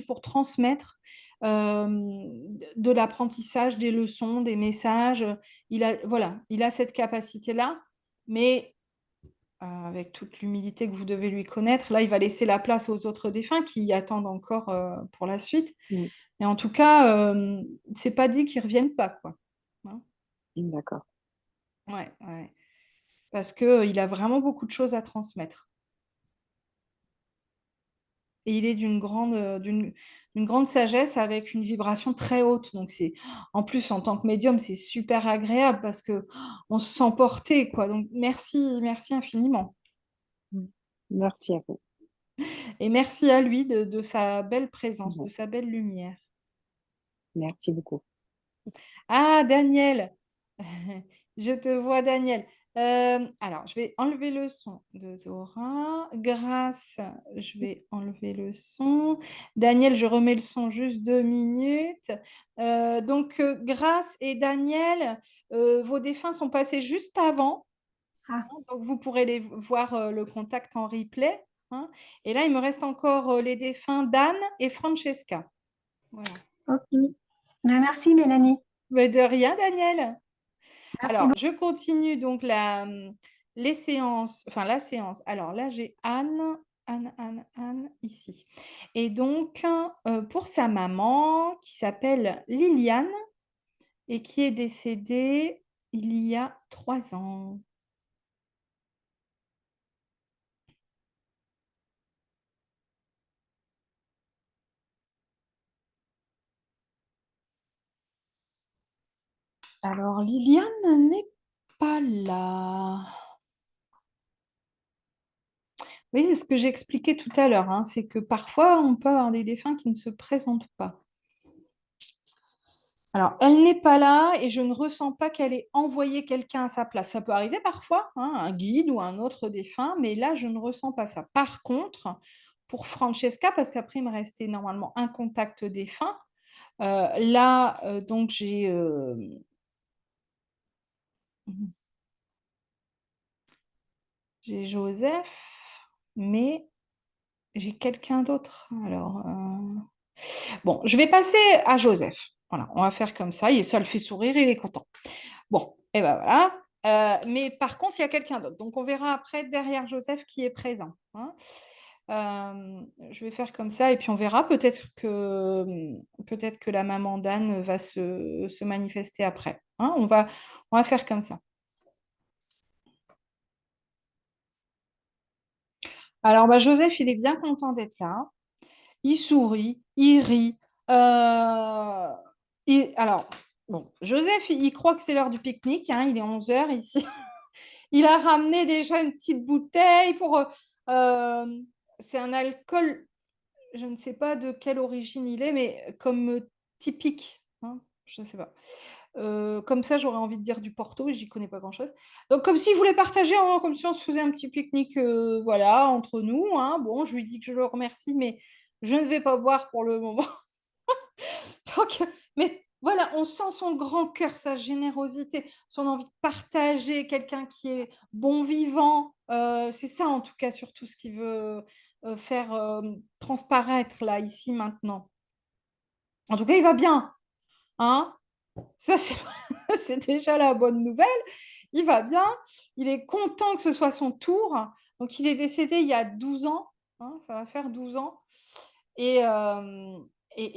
pour transmettre. euh, de l'apprentissage, des leçons, des messages. Voilà, il a cette capacité-là, mais avec toute l'humilité que vous devez lui connaître, là, il va laisser la place aux autres défunts qui y attendent encore pour la suite. Mm. Et en tout cas, c'est pas dit qu'ils reviennent pas, quoi. Hein. D'accord. Ouais, ouais. Parce que il a vraiment beaucoup de choses à transmettre. Et il est d'une grande sagesse avec une vibration très haute. Donc c'est, en plus, en tant que médium, c'est super agréable parce que on se sent porté, quoi. Donc merci, merci infiniment. Mm. Merci à vous. Et merci à lui de sa belle présence, de Ouais. sa belle lumière. Merci beaucoup. Ah, Daniel, je te vois, Daniel. Alors, je vais enlever le son de Zora. Grâce, je vais enlever le son. Daniel, je remets le son juste 2 minutes. Grâce et Daniel, vos défunts sont passés juste avant. Ah, Donc, vous pourrez les voir le contact en replay. Hein. Et là, il me reste encore les défunts d'Anne et Francesca. Voilà. ok. Ben, merci, Mélanie. Mais de rien, Daniel. Merci Alors, beaucoup. je continue donc les séances, enfin la séance. Alors là, j'ai Anne ici. Et donc, pour sa maman, qui s'appelle Liliane et qui est décédée il y a 3 ans. Alors, Liliane n'est pas là. Oui, c'est ce que j'expliquais tout à l'heure, hein, c'est que parfois, on peut avoir des défunts qui ne se présentent pas. Alors, elle n'est pas là et je ne ressens pas qu'elle ait envoyé quelqu'un à sa place. Ça peut arriver parfois, hein, un guide ou un autre défunt, mais là, je ne ressens pas ça. Par contre, pour Francesca, parce qu'après, il me restait normalement un contact défunt, là, donc j'ai Joseph, mais j'ai quelqu'un d'autre. Alors, bon, je vais passer à Joseph. Voilà, on va faire comme ça. Ça le fait sourire, il est content. Bon, et ben voilà. Mais par contre, il y a quelqu'un d'autre. Donc, on verra après derrière Joseph qui est présent. Hein. Je vais faire comme ça et puis on verra. Peut-être que la maman d'Anne va se manifester après. Hein. On va faire comme ça. Alors, bah, Joseph, il est bien content d'être là. Il sourit, il rit. Euh, alors, bon, Joseph, il croit que c'est l'heure du pique-nique. Hein. Il est 11 heures ici. Il a ramené déjà une petite bouteille pour. C'est un alcool, je ne sais pas de quelle origine il est, mais comme typique. Hein, je ne sais pas. Comme ça, j'aurais envie de dire du Porto et j'y connais pas grand-chose. Donc, comme s'il voulait partager, hein, comme si on se faisait un petit pique-nique, voilà, entre nous. Hein. Bon, je lui dis que je le remercie, mais je ne vais pas boire pour le moment. Donc, mais voilà, on sent son grand cœur, sa générosité, son envie de partager, quelqu'un qui est bon vivant. C'est ça, en tout cas, surtout ce qu'il veut faire transparaître là, ici, maintenant. En tout cas, il va bien. Hein. Ça, c'est c'est déjà la bonne nouvelle. Il va bien. Il est content que ce soit son tour. Donc, il est décédé il y a 12 ans. Hein, ça va faire 12 ans. Et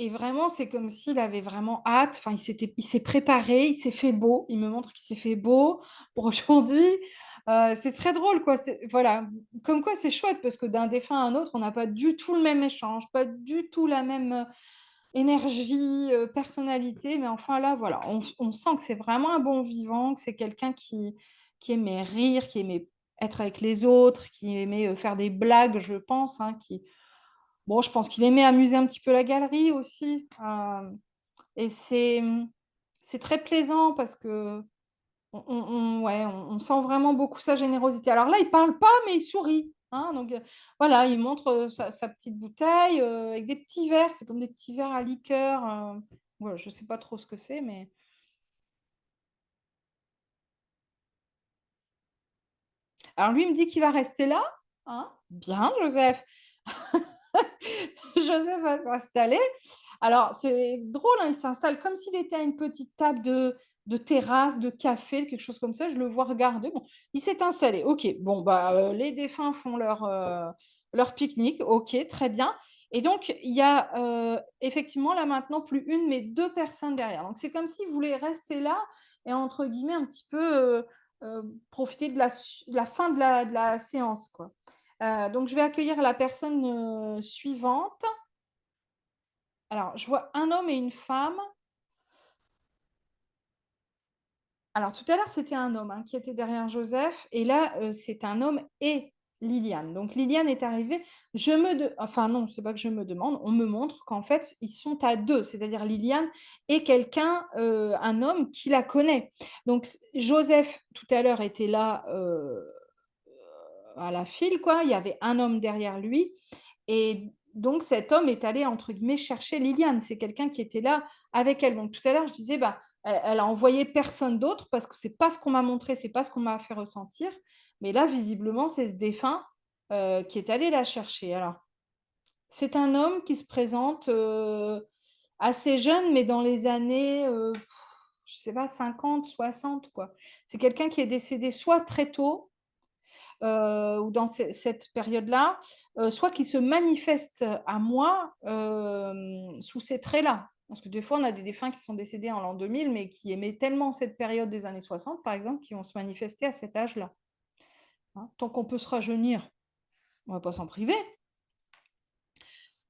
vraiment, c'est comme s'il avait vraiment hâte. Enfin, il s'est préparé, il s'est fait beau. Il me montre qu'il s'est fait beau pour aujourd'hui. C'est très drôle, quoi. Voilà. Comme quoi, c'est chouette parce que d'un défunt à un autre, on n'a pas du tout le même échange, pas du tout la même énergie, personnalité. Mais enfin, là, voilà, on sent que c'est vraiment un bon vivant, que c'est quelqu'un qui aimait rire, qui aimait être avec les autres, qui aimait faire des blagues, je pense, hein, Bon, je pense qu'il aimait amuser un petit peu la galerie aussi. Et c'est très plaisant parce que ouais, on sent vraiment beaucoup sa générosité. Alors là, il parle pas, mais il sourit. Hein, donc voilà, il montre sa petite bouteille avec des petits verres. C'est comme des petits verres à liqueur. Voilà, je ne sais pas trop ce que c'est, mais. Alors lui, il me dit qu'il va rester là. Hein. Bien, Joseph. Joseph va s'installer. Alors, c'est drôle, hein, il s'installe comme s'il était à une petite table de terrasse, de café, quelque chose comme ça. Je le vois regarder. Bon, il s'est installé. OK. Bon, bah, les défunts font leur pique-nique. OK, très bien. Et donc, il y a effectivement là maintenant plus une, mais deux personnes derrière. Donc, c'est comme s'ils voulaient rester là et entre guillemets un petit peu profiter de la fin de la séance, quoi. Donc, je vais accueillir la personne suivante. Alors, je vois un homme et une femme. Alors, tout à l'heure, c'était un homme, hein, qui était derrière Joseph et là, c'est un homme et Liliane. Donc Liliane est arrivée. Enfin non, c'est pas que je me demande, on me montre qu'en fait, ils sont à 2, c'est-à-dire Liliane et quelqu'un, un homme qui la connaît. Donc Joseph, tout à l'heure, était là, à la file, quoi. Il y avait un homme derrière lui et donc cet homme est allé, entre guillemets, «chercher» Liliane. C'est quelqu'un qui était là avec elle. Donc tout à l'heure, je disais, bah, elle a envoyé personne d'autre parce que c'est pas ce qu'on m'a montré, c'est pas ce qu'on m'a fait ressentir. Mais là, visiblement, c'est ce défunt, qui est allé la chercher. Alors, c'est un homme qui se présente, assez jeune, mais dans les années, je sais pas, 50, 60, quoi. C'est quelqu'un qui est décédé soit très tôt, ou dans cette période-là, soit qui se manifeste à moi sous ces traits-là. Parce que des fois, on a des défunts qui sont décédés en l'an 2000, mais qui aimaient tellement cette période des années 60, par exemple, qui vont se manifester à cet âge-là. Hein. Tant qu'on peut se rajeunir, on ne va pas s'en priver.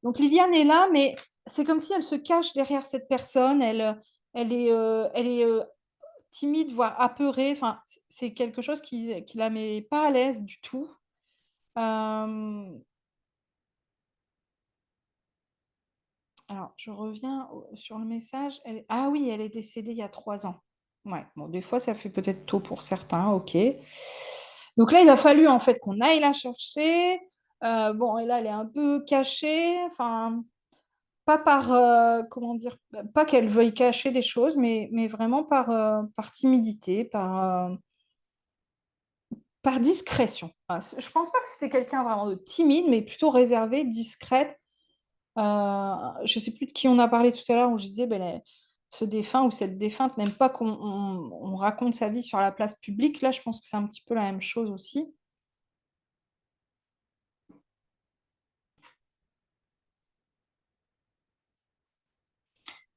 Donc Liliane est là, mais c'est comme si elle se cache derrière cette personne. Elle est timide, voire apeurée. Enfin, c'est quelque chose qui ne la met pas à l'aise du tout. Alors, je reviens sur le message. Ah oui, elle est décédée il y a 3 ans. Ouais, bon, des fois, ça fait peut-être tôt pour certains, ok. Donc là, il a fallu en fait qu'on aille la chercher. Bon, et là, elle est un peu cachée. Enfin, pas par, comment dire, pas qu'elle veuille cacher des choses, mais vraiment par timidité, par discrétion. Enfin, je pense pas que c'était quelqu'un vraiment de timide, mais plutôt réservé, discrète. Je ne sais plus de qui on a parlé tout à l'heure, où je disais, ben, ce défunt ou cette défunte n'aime pas qu'on raconte sa vie sur la place publique. Là, je pense que c'est un petit peu la même chose aussi.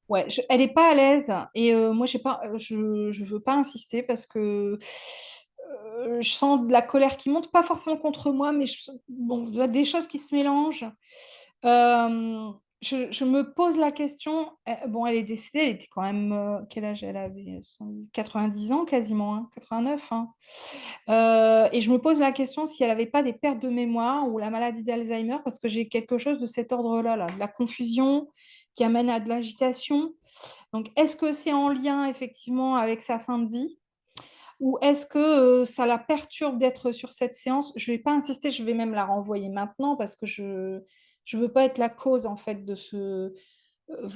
Ouais, elle n'est pas à l'aise et moi, je ne veux pas insister parce que je sens de la colère qui monte, pas forcément contre moi, mais bon, il y a des choses qui se mélangent. Euh, je me pose la question, bon, elle est décédée, elle était quand même, quel âge elle avait? 90 ans quasiment, hein, 89. Hein. Et je me pose la question si elle n'avait pas des pertes de mémoire ou la maladie d'Alzheimer, parce que j'ai quelque chose de cet ordre-là, là, de la confusion qui amène à de l'agitation. Donc, est-ce que c'est en lien effectivement avec sa fin de vie? Ou est-ce que ça la perturbe d'être sur cette séance? Je ne vais pas insister, je vais même la renvoyer maintenant parce que je ne veux pas être la cause en fait de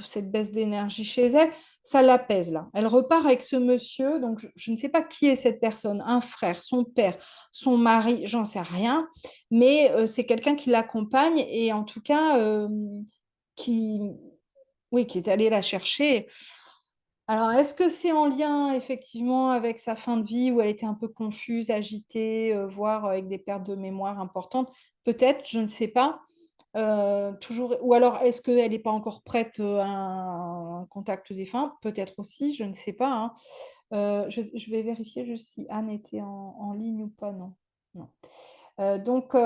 cette baisse d'énergie chez elle. Ça l'apaise là. Elle repart avec ce monsieur, donc je ne sais pas qui est cette personne, un frère, son père, son mari, j'en sais rien, mais c'est quelqu'un qui l'accompagne et en tout cas qui, oui, qui est allé la chercher. Alors, est-ce que c'est en lien effectivement avec sa fin de vie où elle était un peu confuse, agitée, voire avec des pertes de mémoire importantes? Peut-être, je ne sais pas. Toujours, ou alors est-ce qu'elle n'est pas encore prête à un contact défunt? Peut-être aussi, je ne sais pas. Hein. Je vais vérifier juste si Anne était en ligne ou pas. Non. Non. Donc,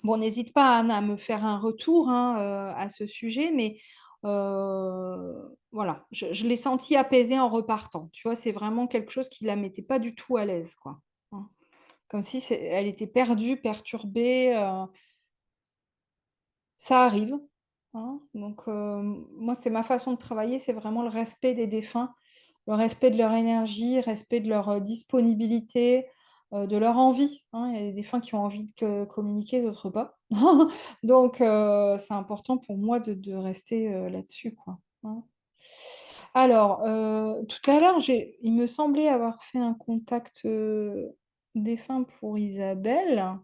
bon, n'hésite pas, Anne, à me faire un retour hein, à ce sujet, mais voilà, je l'ai senti apaisée en repartant. Tu vois, c'est vraiment quelque chose qui la mettait pas du tout à l'aise, quoi. Hein. Comme si elle était perdue, perturbée. Ça arrive. Hein. Donc, moi, c'est ma façon de travailler, c'est vraiment le respect des défunts, le respect de leur énergie, le respect de leur disponibilité, de leur envie. Hein. Il y a des défunts qui ont envie de communiquer, d'autres pas. Donc, c'est important pour moi de rester là-dessus, quoi. Hein. Alors, tout à l'heure, il me semblait avoir fait un contact défunt pour Isabelle.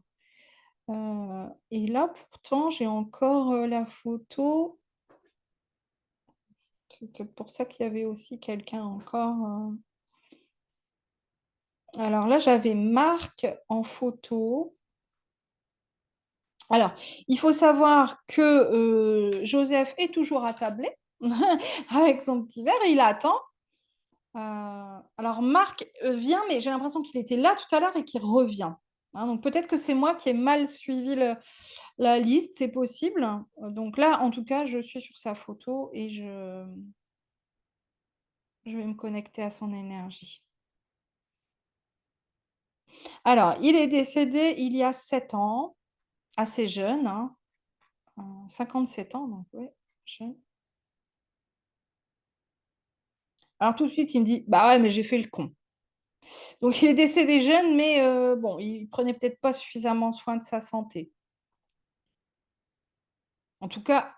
Et là, pourtant, j'ai encore la photo. C'est peut-être pour ça qu'il y avait aussi quelqu'un encore. Alors là, j'avais Marc en photo. Alors, il faut savoir que Joseph est toujours attablé avec son petit verre et il attend. Alors, Marc vient, mais j'ai l'impression qu'il était là tout à l'heure et qu'il revient. Hein, donc, peut-être que c'est moi qui ai mal suivi la liste, c'est possible. Donc là, en tout cas, je suis sur sa photo et je vais me connecter à son énergie. Alors, il est décédé il y a 7 ans, assez jeune, hein, 57 ans, donc oui, jeune. Alors tout de suite, il me dit, bah ouais, mais j'ai fait le con. Donc il est décédé jeune, mais bon, il prenait peut-être pas suffisamment soin de sa santé. En tout cas,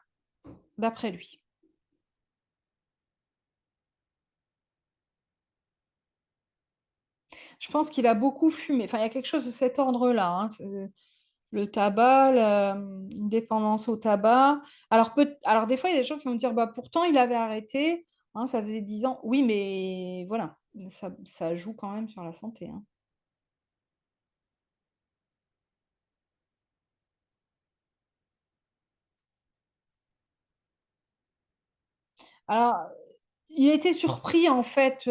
d'après lui. Je pense qu'il a beaucoup fumé. Enfin, il y a quelque chose de cet ordre-là, hein. Le tabac, une dépendance au tabac. Alors des fois, il y a des gens qui vont me dire, bah pourtant, il avait arrêté, hein, ça faisait 10 ans. Oui, mais voilà, ça joue quand même sur la santé, hein. Alors, il était surpris, en fait,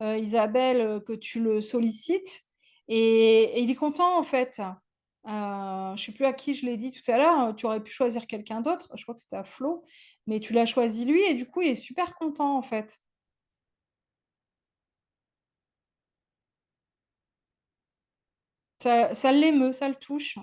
Isabelle, que tu le sollicites. Et il est content, en fait. Je ne sais plus à qui je l'ai dit tout à l'heure. Tu aurais pu choisir quelqu'un d'autre. Je crois que c'était à Flo. Mais tu l'as choisi lui. Et du coup, il est super content, en fait. Ça l'émeut, ça le touche.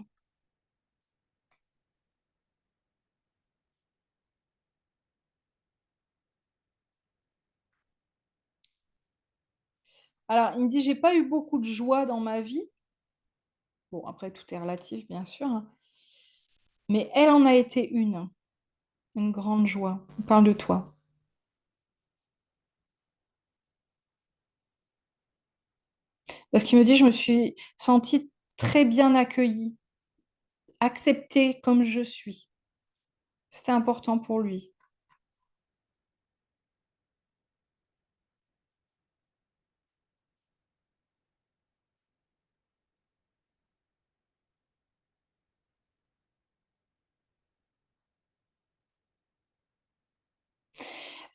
Alors, il me dit, j'ai pas eu beaucoup de joie dans ma vie. Bon, après, tout est relatif, bien sûr, hein. Mais elle en a été une grande joie. On parle de toi. Parce qu'il me dit, je me suis sentie très bien accueillie, acceptée comme je suis. C'était important pour lui.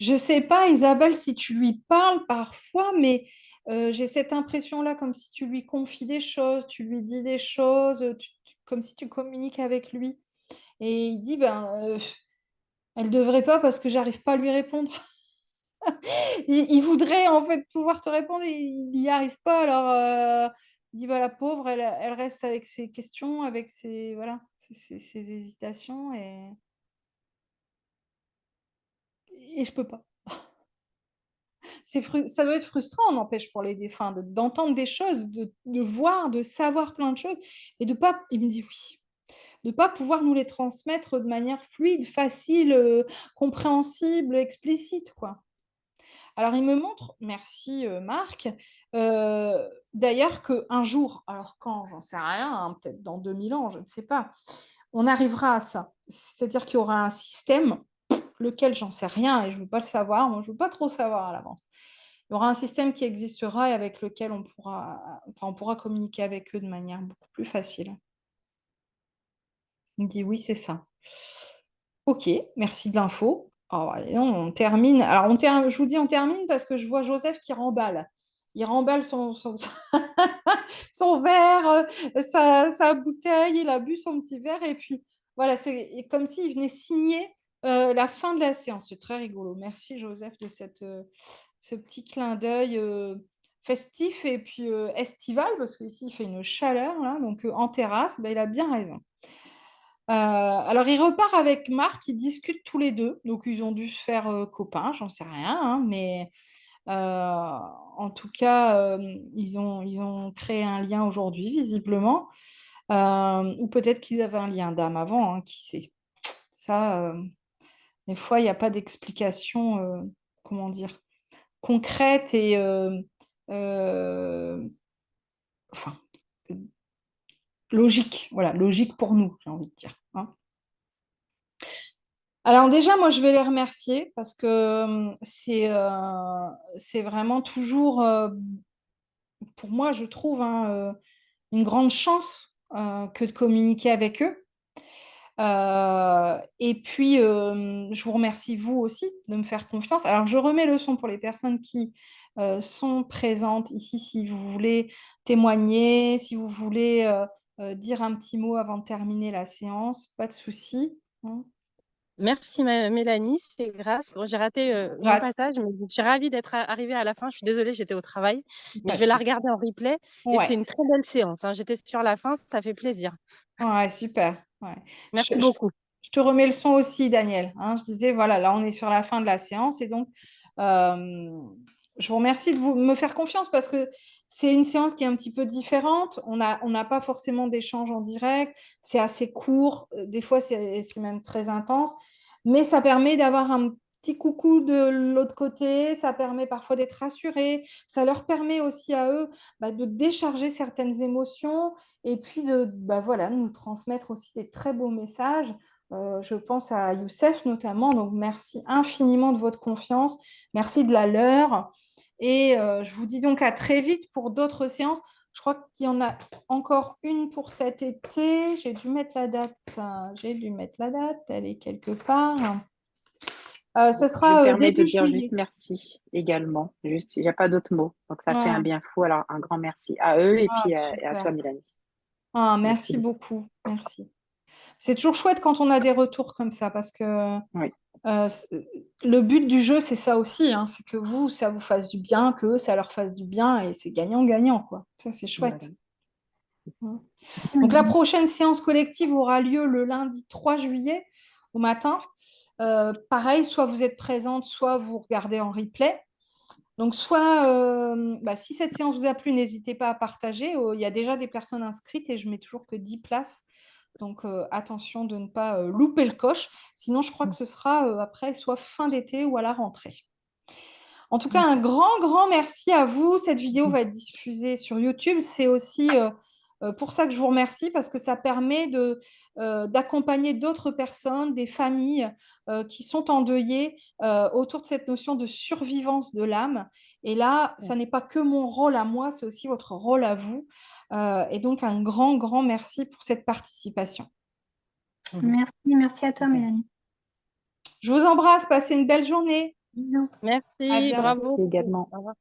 Je sais pas, Isabelle, si tu lui parles parfois, mais j'ai cette impression-là, comme si tu lui confies des choses, tu lui dis des choses, comme si tu communiques avec lui. Et il dit, ben, elle devrait pas parce que j'arrive pas à lui répondre. Il voudrait en fait pouvoir te répondre et il n'y arrive pas. Alors, il dit, bah, la pauvre, elle reste avec ses questions, avec ses, voilà, ses hésitations et je peux pas. Ça doit être frustrant, n'empêche, pour les défunts, d'entendre des choses, de voir, de savoir plein de choses et de pas, il me dit oui, de pas pouvoir nous les transmettre de manière fluide, facile, compréhensible, explicite, quoi. Alors, il me montre, merci Marc, d'ailleurs qu'un jour, alors quand, j'en sais rien, hein, peut-être dans 2000 ans, je ne sais pas, on arrivera à ça. C'est-à-dire qu'il y aura un système, lequel j'en sais rien et je ne veux pas le savoir, moi je ne veux pas trop savoir à l'avance. Il y aura un système qui existera et avec lequel on pourra communiquer avec eux de manière beaucoup plus facile. Il me dit oui, c'est ça. Ok, merci de l'info. Oh, allez, non, on termine. Alors, je vous dis, on termine parce que je vois Joseph qui remballe. Il remballe son verre, sa bouteille, il a bu son petit verre et puis voilà, c'est comme s'il venait signer la fin de la séance. C'est très rigolo. Merci Joseph de ce petit clin d'œil festif et puis estival parce qu'ici il fait une chaleur là, donc en terrasse, ben, il a bien raison. Alors, il repart avec Marc, ils discutent tous les deux. Donc, ils ont dû se faire copains, j'en sais rien, hein, mais en tout cas, ils ont créé un lien aujourd'hui, visiblement. Ou peut-être qu'ils avaient un lien d'âme avant, hein, qui sait. Ça, des fois, il n'y a pas d'explication, comment dire, concrète et euh, enfin, logique. Voilà, logique pour nous, j'ai envie de dire, hein. Alors déjà, moi, je vais les remercier parce que c'est vraiment toujours, pour moi, je trouve, hein, une grande chance que de communiquer avec eux. Et puis, je vous remercie vous aussi de me faire confiance. Alors, je remets le son pour les personnes qui sont présentes ici, si vous voulez témoigner, si vous voulez dire un petit mot avant de terminer la séance, pas de souci, hein. Merci Mélanie, c'est grâce. Bon, j'ai raté mon Grâce, passage, mais je suis ravie d'être arrivée à la fin. Je suis désolée, j'étais au travail, mais pas je de vais la souci. regarder en replay et c'est Ouais, une très belle séance, hein. J'étais sur la fin, ça fait plaisir. ouais, super. Ouais. Merci beaucoup. Je te remets le son aussi, Daniel, hein. Je disais, voilà, là, on est sur la fin de la séance et donc, je vous remercie de me faire confiance parce que c'est une séance qui est un petit peu différente. On n'a pas forcément d'échange en direct. C'est assez court. Des fois, c'est même très intense. Mais ça permet d'avoir un petit coucou de l'autre côté. Ça permet parfois d'être rassuré. Ça leur permet aussi à eux de décharger certaines émotions et puis voilà, de nous transmettre aussi des très beaux messages. Je pense à Youssef notamment. Donc, merci infiniment de votre confiance. Merci de la leur. Et je vous dis donc à très vite pour d'autres séances. Je crois qu'il y en a encore une pour cet été. J'ai dû mettre la date. J'ai dû mettre la date. Elle est quelque part. Ce Je me sera permets de début dire juste juillet. merci également. Juste, il n'y a pas d'autre mot. Donc, ça fait un Ouais. bien fou. Alors, un grand merci à eux et Ah, puis et à toi, super. Mélanie. Ah, Merci merci beaucoup. beaucoup. Merci. C'est toujours chouette quand on a des retours comme ça parce que Oui, le but du jeu, c'est ça aussi, hein, c'est que vous, ça vous fasse du bien, que eux, ça leur fasse du bien, et c'est gagnant-gagnant, quoi. Ça, c'est voilà. chouette. Hein. Merci, Donc, la Mélanie. prochaine séance collective aura lieu le lundi 3 juillet au matin. Pareil, soit vous êtes présente, soit vous regardez en replay. Donc, soit, si cette séance vous a plu, n'hésitez pas à partager. Il y a déjà des personnes inscrites et je mets toujours que 10 places. Donc, attention de ne pas louper le coche. Sinon, je crois que ce sera après, soit fin d'été ou à la rentrée. En tout cas, un grand merci à vous. Cette vidéo va être diffusée sur YouTube. C'est aussi pour ça que je vous remercie parce que ça permet d'accompagner d'autres personnes, des familles qui sont endeuillées autour de cette notion de survivance de l'âme. Et là, ça n'est pas que mon rôle à moi, c'est aussi votre rôle à vous. Et donc, un grand merci pour cette participation. Merci à toi, Mélanie. Je vous embrasse. Passez une belle journée. Bisous. À Merci, bientôt. bravo. merci également. Au revoir.